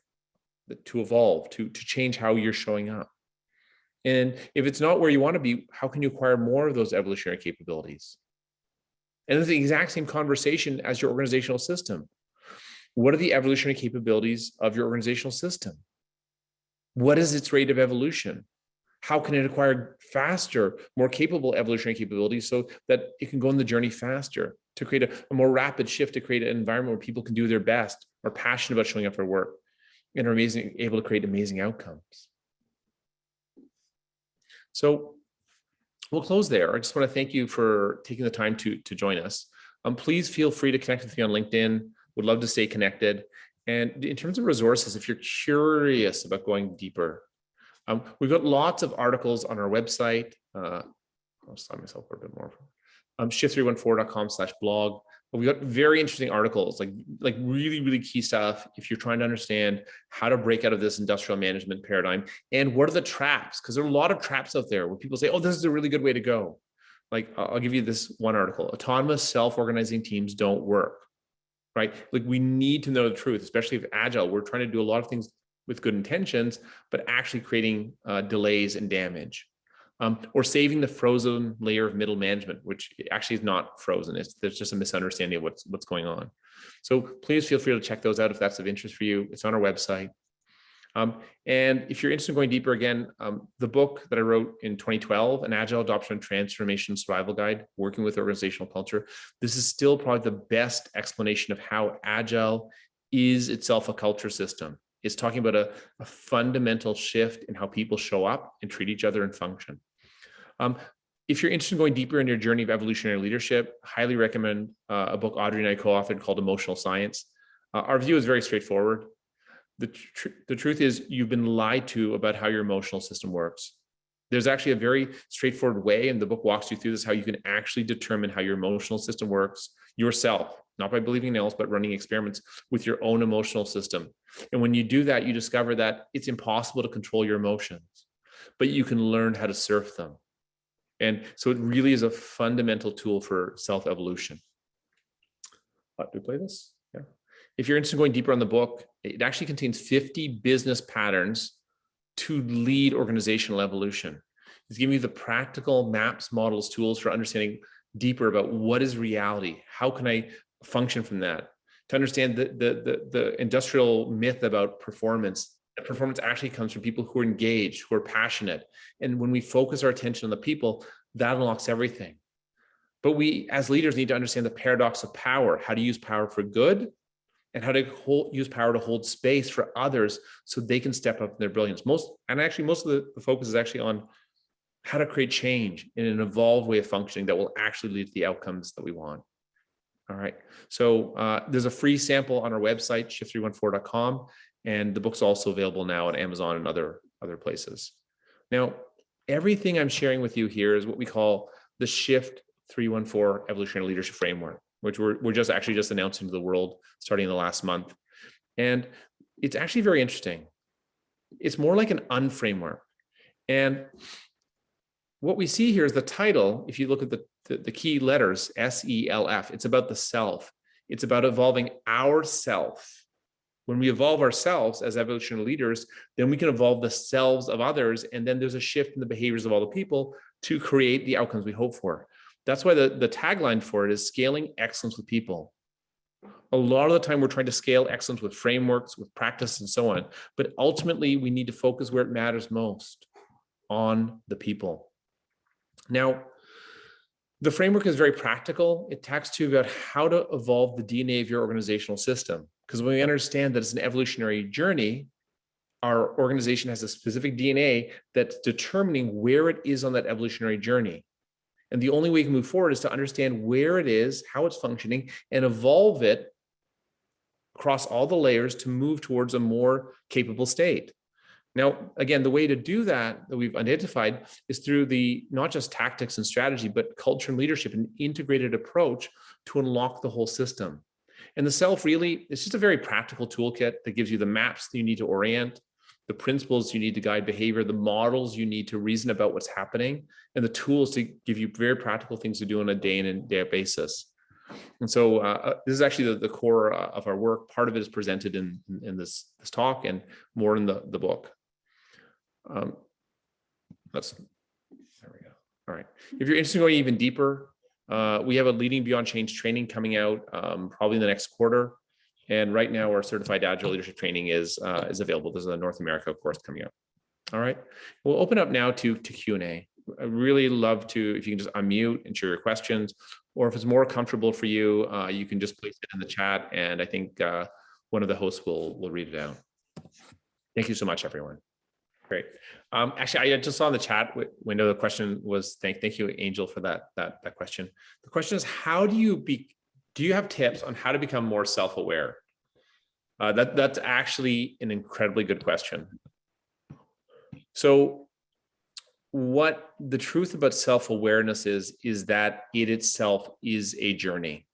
to change how you're showing up? And if it's not where you want to be, how can you acquire more of those evolutionary capabilities? And it's the exact same conversation as your organizational system. What are the evolutionary capabilities of your organizational system? What is its rate of evolution? How can it acquire faster, more capable evolutionary capabilities so that it can go on the journey faster, to create a more rapid shift, to create an environment where people can do their best, are passionate about showing up for work, and are able to create amazing outcomes. So we'll close there. I just want to thank you for taking the time to join us. Please feel free to connect with me on LinkedIn. Would love to stay connected. And in terms of resources, if you're curious about going deeper, we've got lots of articles on our website. I'll sign myself for a bit more. shift314.com/blog. We've got very interesting articles, like really, really key stuff if you're trying to understand how to break out of this industrial management paradigm and what are the traps, because there are a lot of traps out there where people say, oh, this is a really good way to go. Like, I'll give you this one article: autonomous self-organizing teams don't work, right? Like, we need to know the truth, especially if Agile, we're trying to do a lot of things with good intentions, but actually creating delays and damage. Or saving the frozen layer of middle management, which actually is not frozen. There's just a misunderstanding of what's going on. So please feel free to check those out if that's of interest for you. It's on our website. And if you're interested in going deeper, again, the book that I wrote in 2012, An Agile Adoption and Transformation Survival Guide, Working with Organizational Culture, this is still probably the best explanation of how Agile is itself a culture system. It's talking about a fundamental shift in how people show up and treat each other and function. If you're interested in going deeper in your journey of evolutionary leadership, highly recommend a book Audrey and I co-authored called Emotional Science. Our view is very straightforward. The truth is, you've been lied to about how your emotional system works. There's actually a very straightforward way, and the book walks you through this, how you can actually determine how your emotional system works yourself, not by believing in else, but running experiments with your own emotional system. And when you do that, you discover that it's impossible to control your emotions, but you can learn how to surf them. And so it really is a fundamental tool for self-evolution. Do we play this? Yeah. If you're interested in going deeper on the book, it actually contains 50 business patterns to lead organizational evolution. It's giving you the practical maps, models, tools for understanding deeper about what is reality. How can I function from that? To understand the industrial myth about performance. Performance actually comes from people who are engaged, who are passionate. And when we focus our attention on the people, that unlocks everything. But we, as leaders, need to understand the paradox of power, how to use power for good, and how to use power to hold space for others so they can step up in their brilliance. Most of the focus is actually on how to create change in an evolved way of functioning that will actually lead to the outcomes that we want. All right. So there's a free sample on our website, shift314.com. And the book's also available now on Amazon and other places. Now, everything I'm sharing with you here is what we call the Shift 314 Evolutionary Leadership Framework, which we're just announcing to the world starting in the last month. And it's actually very interesting. It's more like an unframework. And what we see here is the title. If you look at the key letters, SELF, it's about the self. It's about evolving ourself. When we evolve ourselves as evolutionary leaders, then we can evolve the selves of others. And then there's a shift in the behaviors of all the people to create the outcomes we hope for. That's why the tagline for it is scaling excellence with people. A lot of the time we're trying to scale excellence with frameworks, with practice and so on. But ultimately we need to focus where it matters most, on the people. Now, the framework is very practical. It talks to you about how to evolve the DNA of your organizational system. Because when we understand that it's an evolutionary journey, our organization has a specific DNA that's determining where it is on that evolutionary journey. And the only way we can move forward is to understand where it is, how it's functioning, and evolve it across all the layers to move towards a more capable state. Now, again, the way to do that we've identified is through the not just tactics and strategy, but culture and leadership, an integrated approach to unlock the whole system. And the self really, it's just a very practical toolkit that gives you the maps that you need to orient, the principles you need to guide behavior, the models you need to reason about what's happening, and the tools to give you very practical things to do on a day in and day out basis. And so this is actually the core of our work. Part of it is presented in this talk and more in the book. There we go. All right. If you're interested in going even deeper, we have a Leading Beyond Change training coming out probably in the next quarter. And right now our certified agile leadership training is available. There's a North America course coming out. All right, we'll open up now to Q&A. I really love to, if you can just unmute and share your questions, or if it's more comfortable for you, you can just place it in the chat, and I think one of the hosts will read it out. Thank you so much, everyone. Great. Actually, I just saw in the chat window, the question was, thank you, Angel, for that question. The question is, do you have tips on how to become more self-aware? That's actually an incredibly good question. So what the truth about self-awareness is that it itself is a journey.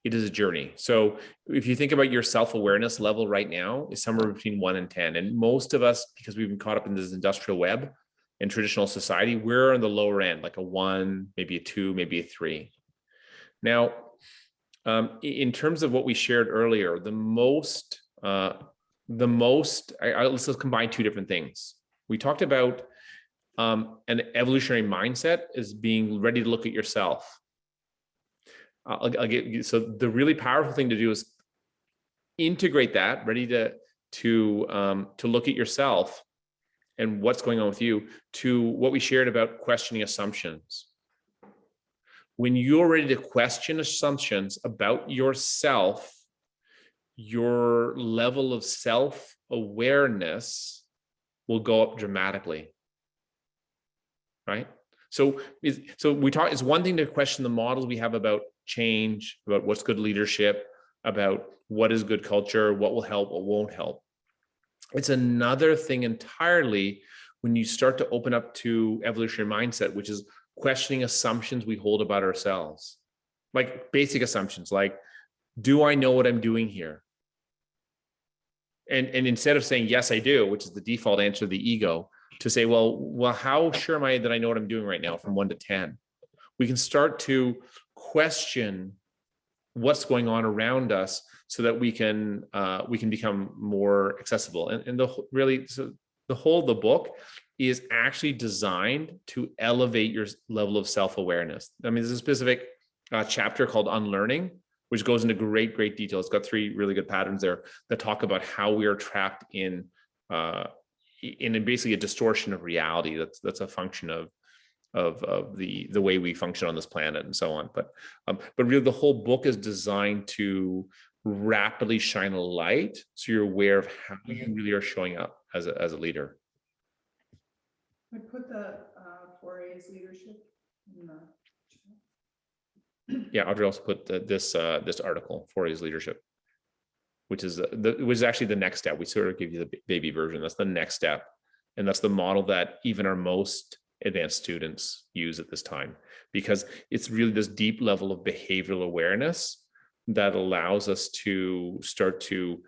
It is a journey. So if you think about your self-awareness level right now is somewhere between 1 and 10. And most of us, because we've been caught up in this industrial web in traditional society, we're on the lower end, like a 1, maybe a 2, maybe a 3. Now, in terms of what we shared earlier, let's combine two different things. We talked about an evolutionary mindset as being ready to look at yourself. So the really powerful thing to do is integrate that, ready to look at yourself and what's going on with you, to what we shared about questioning assumptions. When you're ready to question assumptions about yourself, your level of self-awareness will go up dramatically, right? So we talk, it's one thing to question the models we have about change, about what's good leadership, about what is good culture, what will help, what won't help. It's another thing entirely when you start to open up to evolutionary mindset, which is questioning assumptions we hold about ourselves, like basic assumptions, like, do I know what I'm doing here? And instead of saying, yes, I do, which is the default answer of the ego, to say, well, how sure am I that I know what I'm doing right now from 1 to 10? We can start to question what's going on around us so that we can become more accessible. And the whole of the book is actually designed to elevate your level of self-awareness. I mean, there's a specific chapter called Unlearning, which goes into great detail. It's got 3 really good patterns there that talk about how we are trapped in basically a distortion of reality. That's a function of the way we function on this planet and so on. But really, the whole book is designed to rapidly shine a light so you're aware of how you really are showing up as a leader. I put the 4A's leadership in the chat. Yeah, Audrey also put this article, 4A's leadership, which is actually the next step. We sort of give you the baby version. That's the next step, and that's the model that even our most advanced students use at this time, because it's really this deep level of behavioral awareness that allows us to start to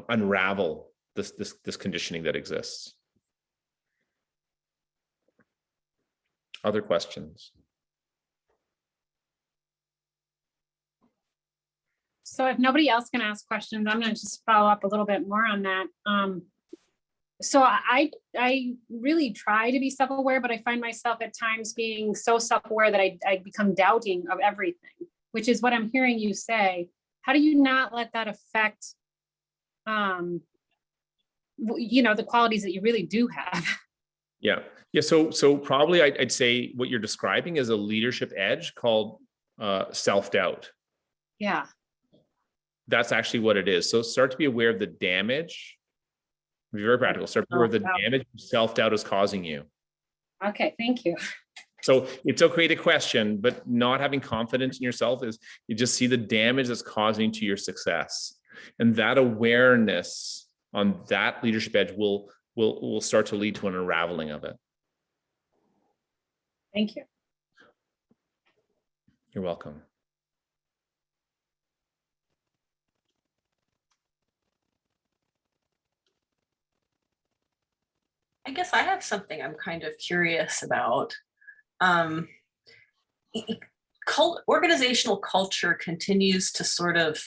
unravel this conditioning that exists. Other questions? So if nobody else can ask questions, I'm going to just follow up a little bit more on that. So I really try to be self-aware, but I find myself at times being so self-aware that I become doubting of everything, which is what I'm hearing you say. How do you not let that affect, the qualities that you really do have? Yeah. So probably I'd say what you're describing is a leadership edge called self-doubt. Yeah. That's actually what it is. So start to be aware of the damage. Be very practical. Start to be aware of the damage self-doubt is causing you. Okay, thank you. So it's okay to question, but not having confidence in yourself is you just see the damage that's causing to your success. And that awareness on that leadership edge will start to lead to an unraveling of it. Thank you. You're welcome. I guess I have something I'm kind of curious about. Organizational culture continues to sort of,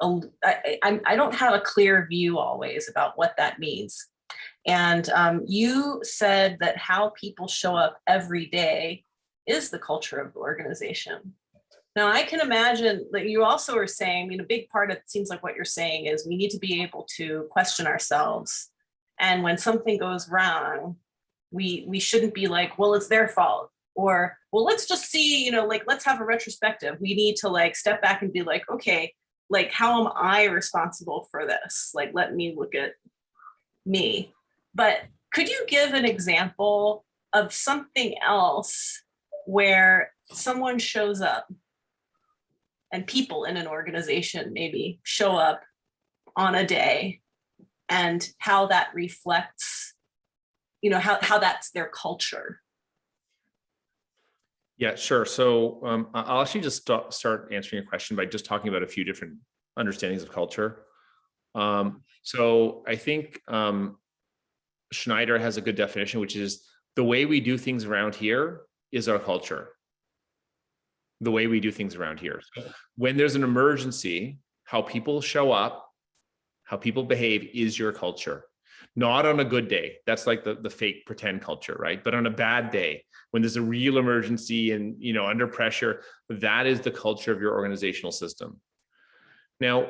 I don't have a clear view always about what that means. And you said that how people show up every day is the culture of the organization. Now, I can imagine that you also are saying, a big part of it seems like what you're saying is we need to be able to question ourselves And when something goes wrong, we shouldn't be like, well, it's their fault. Or, well, let's just see, like, let's have a retrospective. We need to like step back and be like, okay, like, how am I responsible for this? Like, let me look at me. But could you give an example of something else where someone shows up and people in an organization maybe show up on a day and how that reflects, how that's their culture? Yeah, sure. So I'll actually just start answering your question by just talking about a few different understandings of culture. So I think Schneider has a good definition, which is the way we do things around here is our culture. The way we do things around here. So when there's an emergency, how people show up, how people behave is your culture. Not on a good day. That's like the fake pretend culture, right? But on a bad day, when there's a real emergency and under pressure, that is the culture of your organizational system. Now,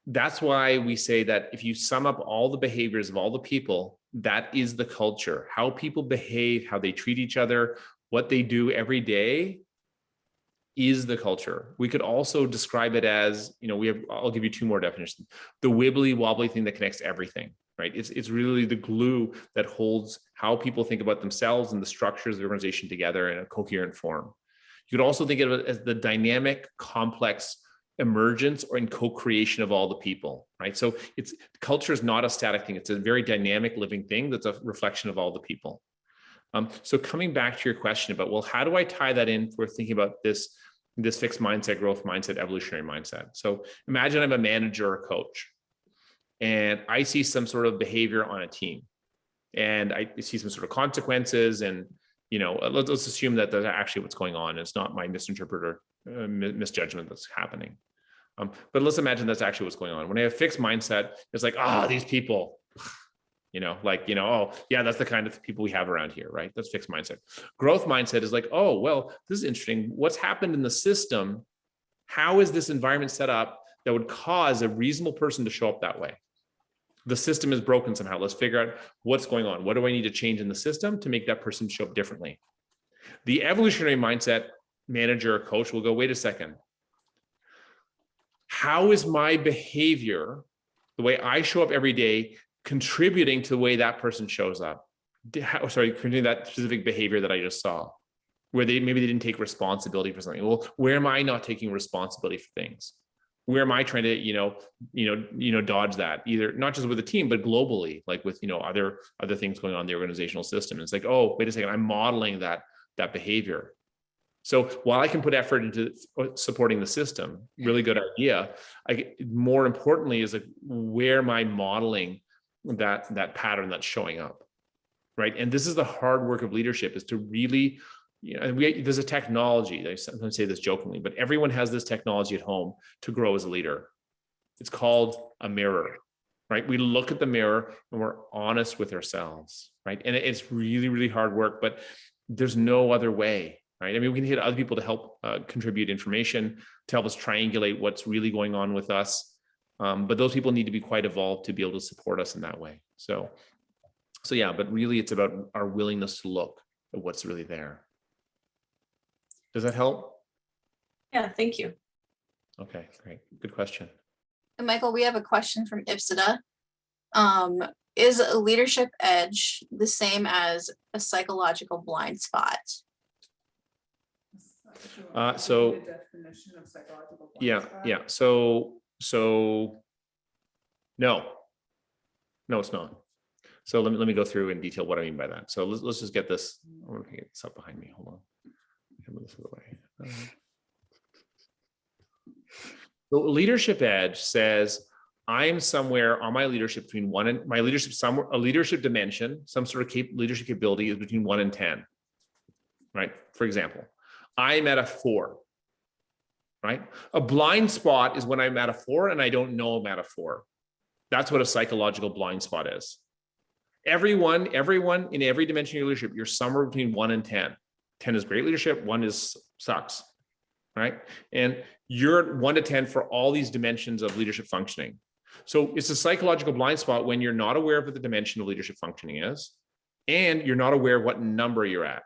that's why we say that if you sum up all the behaviors of all the people, that is the culture. How people behave, how they treat each other, what they do every day is the culture. We could also describe it as, I'll give you two more definitions. The wibbly wobbly thing that connects everything, right? It's really the glue that holds how people think about themselves and the structures of the organization together in a coherent form. You could also think of it as the dynamic, complex emergence or in co-creation of all the people, right? So culture is not a static thing. It's a very dynamic living thing that's a reflection of all the people. So coming back to your question about, well, how do I tie that in for thinking about this fixed mindset, growth mindset, evolutionary mindset? So imagine I'm a manager or coach and I see some sort of behavior on a team and I see some sort of consequences and, let's assume that that's actually what's going on. It's not my misjudgment that's happening. But let's imagine that's actually what's going on. When I have fixed mindset, it's like, these people, oh yeah, that's the kind of people we have around here, right? That's fixed mindset. Growth mindset is like, oh, well, this is interesting. What's happened in the system? How is this environment set up that would cause a reasonable person to show up that way? The system is broken somehow. Let's figure out what's going on. What do I need to change in the system to make that person show up differently? The evolutionary mindset manager or coach will go, wait a second. How is my behavior, the way I show up every day, contributing to the way that person shows up? Contributing that specific behavior that I just saw, where maybe they didn't take responsibility for something. Well, where am I not taking responsibility for things? Where am I trying to, dodge that? Either not just with the team, but globally, like with, other things going on in the organizational system. It's like, oh, wait a second, I'm modeling that behavior. So while I can put effort into supporting the system, really good idea. More importantly, is like, where am I modeling that pattern that's showing up, right? And this is the hard work of leadership, is to really, there's a technology, I sometimes say this jokingly, but everyone has this technology at home to grow as a leader. It's called a mirror, right? We look at the mirror and we're honest with ourselves, right? And it's really, really hard work, but there's no other way, right? I mean, we can hit other people to help contribute information, to help us triangulate what's really going on with us. But those people need to be quite evolved to be able to support us in that way. So yeah, but really it's about our willingness to look at what's really there. Does that help? Yeah, thank you. Okay, great. Good question. And Michael, we have a question from Ipsida. Is a leadership edge the same as a psychological blind spot? So The definition of psychological blind yeah, spot? yeah. So no, it's not. So let me go through in detail what I mean by that. So let's just get this. I'm going to get this up behind me. Hold on. Move this away. The leadership edge says I'm somewhere on my leadership between 1 and my leadership, somewhere a leadership dimension, some sort of leadership capability is between 1 and 10, right? For example, I'm at a 4, right? A blind spot is when I'm at a 4 and I don't know I'm at a 4. That's what a psychological blind spot is. Everyone in every dimension of your leadership, you're somewhere between 1 and 10. 10 is great leadership, 1 is sucks, right? And you're 1 to 10 for all these dimensions of leadership functioning. So it's a psychological blind spot when you're not aware of what the dimension of leadership functioning is, and you're not aware of what number you're at.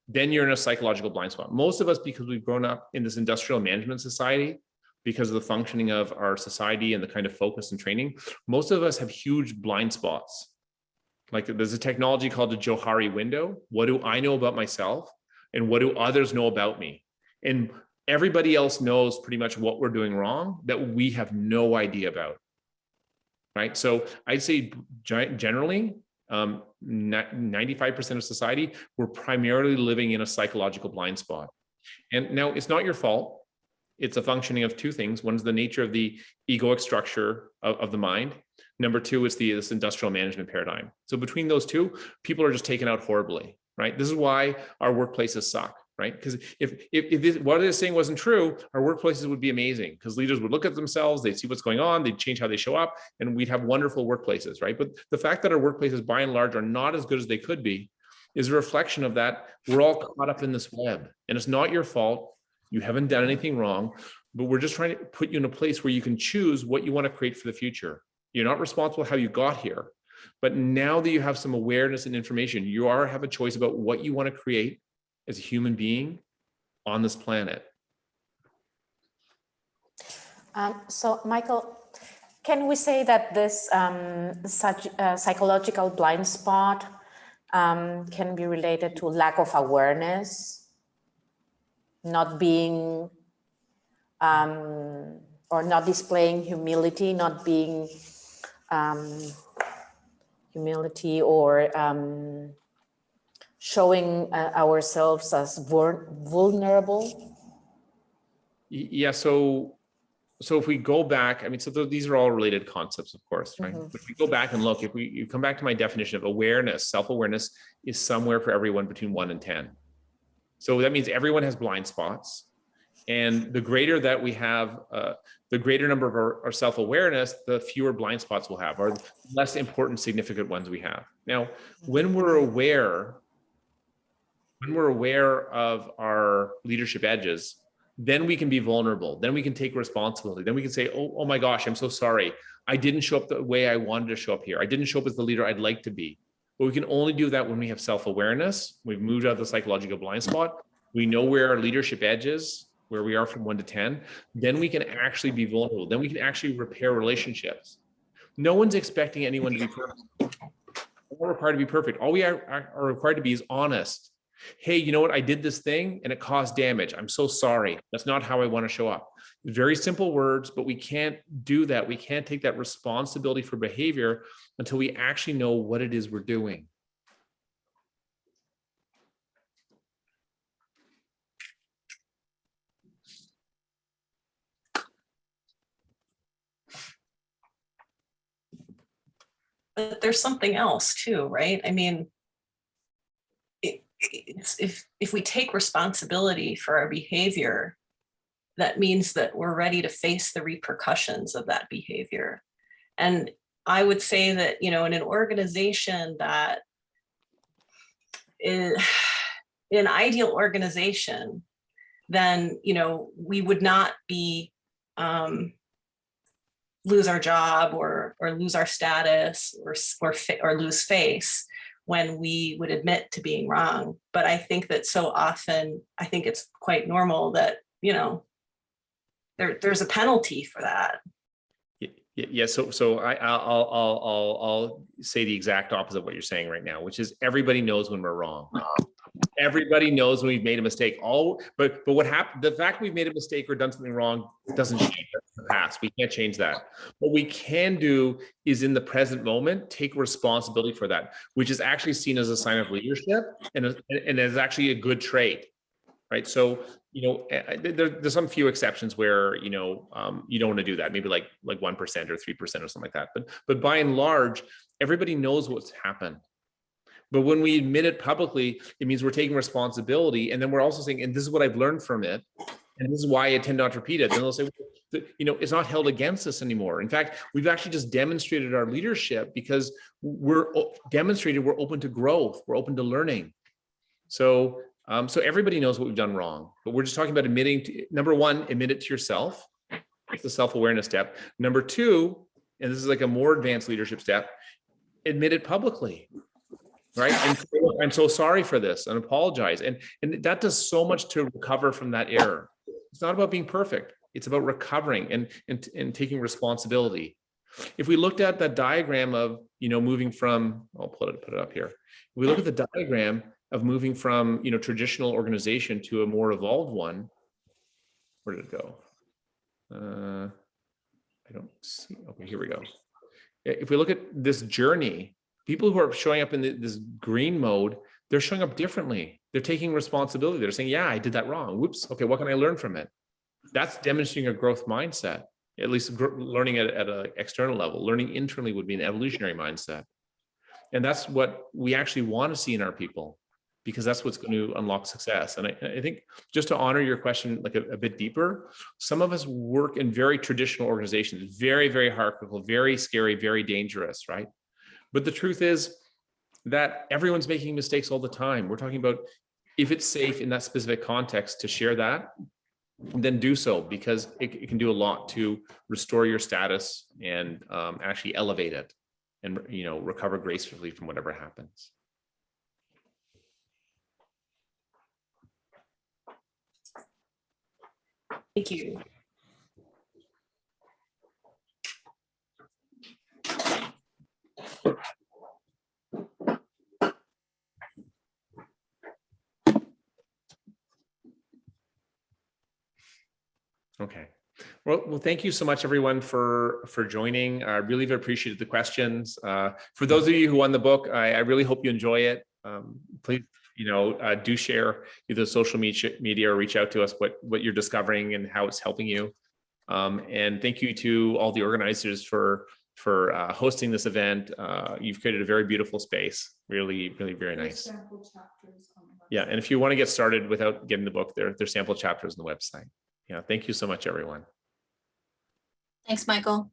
Then you're in a psychological blind spot. Most of us, because we've grown up in this industrial management society, because of the functioning of our society and the kind of focus and training, most of us have huge blind spots. Like there's a technology called the Johari window. What do I know about myself? And what do others know about me? And everybody else knows pretty much what we're doing wrong that we have no idea about, right? So I'd say generally, 95% of society, we're primarily living in a psychological blind spot. And now it's not your fault. It's a functioning of two things. One is the nature of the egoic structure of the mind. Number two is this industrial management paradigm. So between those two, people are just taken out horribly, right? This is why our workplaces suck, right? Because if what it is saying wasn't true, our workplaces would be amazing because leaders would look at themselves, they'd see what's going on, they'd change how they show up, and we'd have wonderful workplaces, right? But the fact that our workplaces by and large are not as good as they could be is a reflection of that. We're all caught up in this web, and it's not your fault. You haven't done anything wrong, but we're just trying to put you in a place where you can choose what you want to create for the future. You're not responsible how you got here, but now that you have some awareness and information, you have a choice about what you want to create as a human being on this planet. So, Michael, can we say that this such psychological blind spot can be related to lack of awareness, not being or not displaying humility, not being humility or showing ourselves as vulnerable? Yeah, so if we go back, I mean, so these are all related concepts, of course, right? Mm-hmm. But if we go back and look, if you come back to my definition of awareness, self-awareness is somewhere for everyone between 1 and 10. So that means everyone has blind spots. And the greater that we have, the greater number of our self-awareness, the fewer blind spots we'll have, or the less important, significant ones we have. Now, when we're aware of our leadership edges, then we can be vulnerable. Then we can take responsibility. Then we can say, oh my gosh, I'm so sorry. I didn't show up the way I wanted to show up here. I didn't show up as the leader I'd like to be. But we can only do that when we have self-awareness. We've moved out of the psychological blind spot. We know where our leadership edge is, where we are from 1 to 10. Then we can actually be vulnerable. Then we can actually repair relationships. No one's expecting anyone to be perfect. We're required to be perfect. All we are required to be is honest. Hey, you know what? I did this thing and it caused damage. I'm so sorry. That's not how I want to show up. Very simple words, but we can't do that. We can't take that responsibility for behavior until we actually know what it is we're doing. But there's something else too, right? I mean, if we take responsibility for our behavior, that means that we're ready to face the repercussions of that behavior. And I would say that, you know, in an organization that in an ideal organization, then, you know, we would not be lose our job or lose our status or lose face when we would admit to being wrong. But I think that so often, I think it's quite normal that, you know, there's a penalty for that. Yeah. So I'll say the exact opposite of what you're saying right now, which is everybody knows when we're wrong. Everybody knows when we've made a mistake. But what happened? The fact we've made a mistake or done something wrong doesn't change the past. We can't change that. What we can do is in the present moment take responsibility for that, which is actually seen as a sign of leadership and is actually a good trait, right? So you know, there's some few exceptions where you know you don't want to do that. Maybe like 1% or 3% or something like that. But by and large, everybody knows what's happened. But when we admit it publicly, it means we're taking responsibility. And then we're also saying, and this is what I've learned from it. And this is why I tend not to repeat it. Then they'll say, you know, it's not held against us anymore. In fact, we've actually just demonstrated our leadership because we're open to growth. We're open to learning. So everybody knows what we've done wrong, but we're just talking about admitting to, number one, admit it to yourself. It's the self-awareness step. Number two, and this is like a more advanced leadership step, admit it publicly, right? And say, "Look, I'm so sorry for this," and apologize. And that does so much to recover from that error. It's not about being perfect. It's about recovering and taking responsibility. If we looked at that diagram of, moving from, I'll put it up here. If we look at the diagram of moving from, traditional organization to a more evolved one, where did it go? I don't see. Okay, here we go. If we look at this journey, people who are showing up in this green mode, they're showing up differently. They're taking responsibility. They're saying, yeah, I did that wrong. Whoops. Okay, what can I learn from it? That's demonstrating a growth mindset, at least learning at an external level. Learning internally would be an evolutionary mindset. And that's what we actually want to see in our people, because that's what's going to unlock success. And I think, just to honor your question like a bit deeper, some of us work in very traditional organizations, very, very hierarchical, very scary, very dangerous, right? But the truth is that everyone's making mistakes all the time. We're talking about, if it's safe in that specific context to share that, then do so, because it can do a lot to restore your status and actually elevate it and, recover gracefully from whatever happens. Thank you. Okay. Well, thank you so much, everyone, for joining. I really appreciated the questions. For those of you who won the book, I really hope you enjoy it. Please, do share either social media or reach out to us what you're discovering and how it's helping you. And thank you to all the organizers for hosting this event. You've created a very beautiful space. Really, really very nice. Sample chapters on the website. Yeah, and if you want to get started without getting the book, there's sample chapters on the website. Yeah, thank you so much, everyone. Thanks, Michael.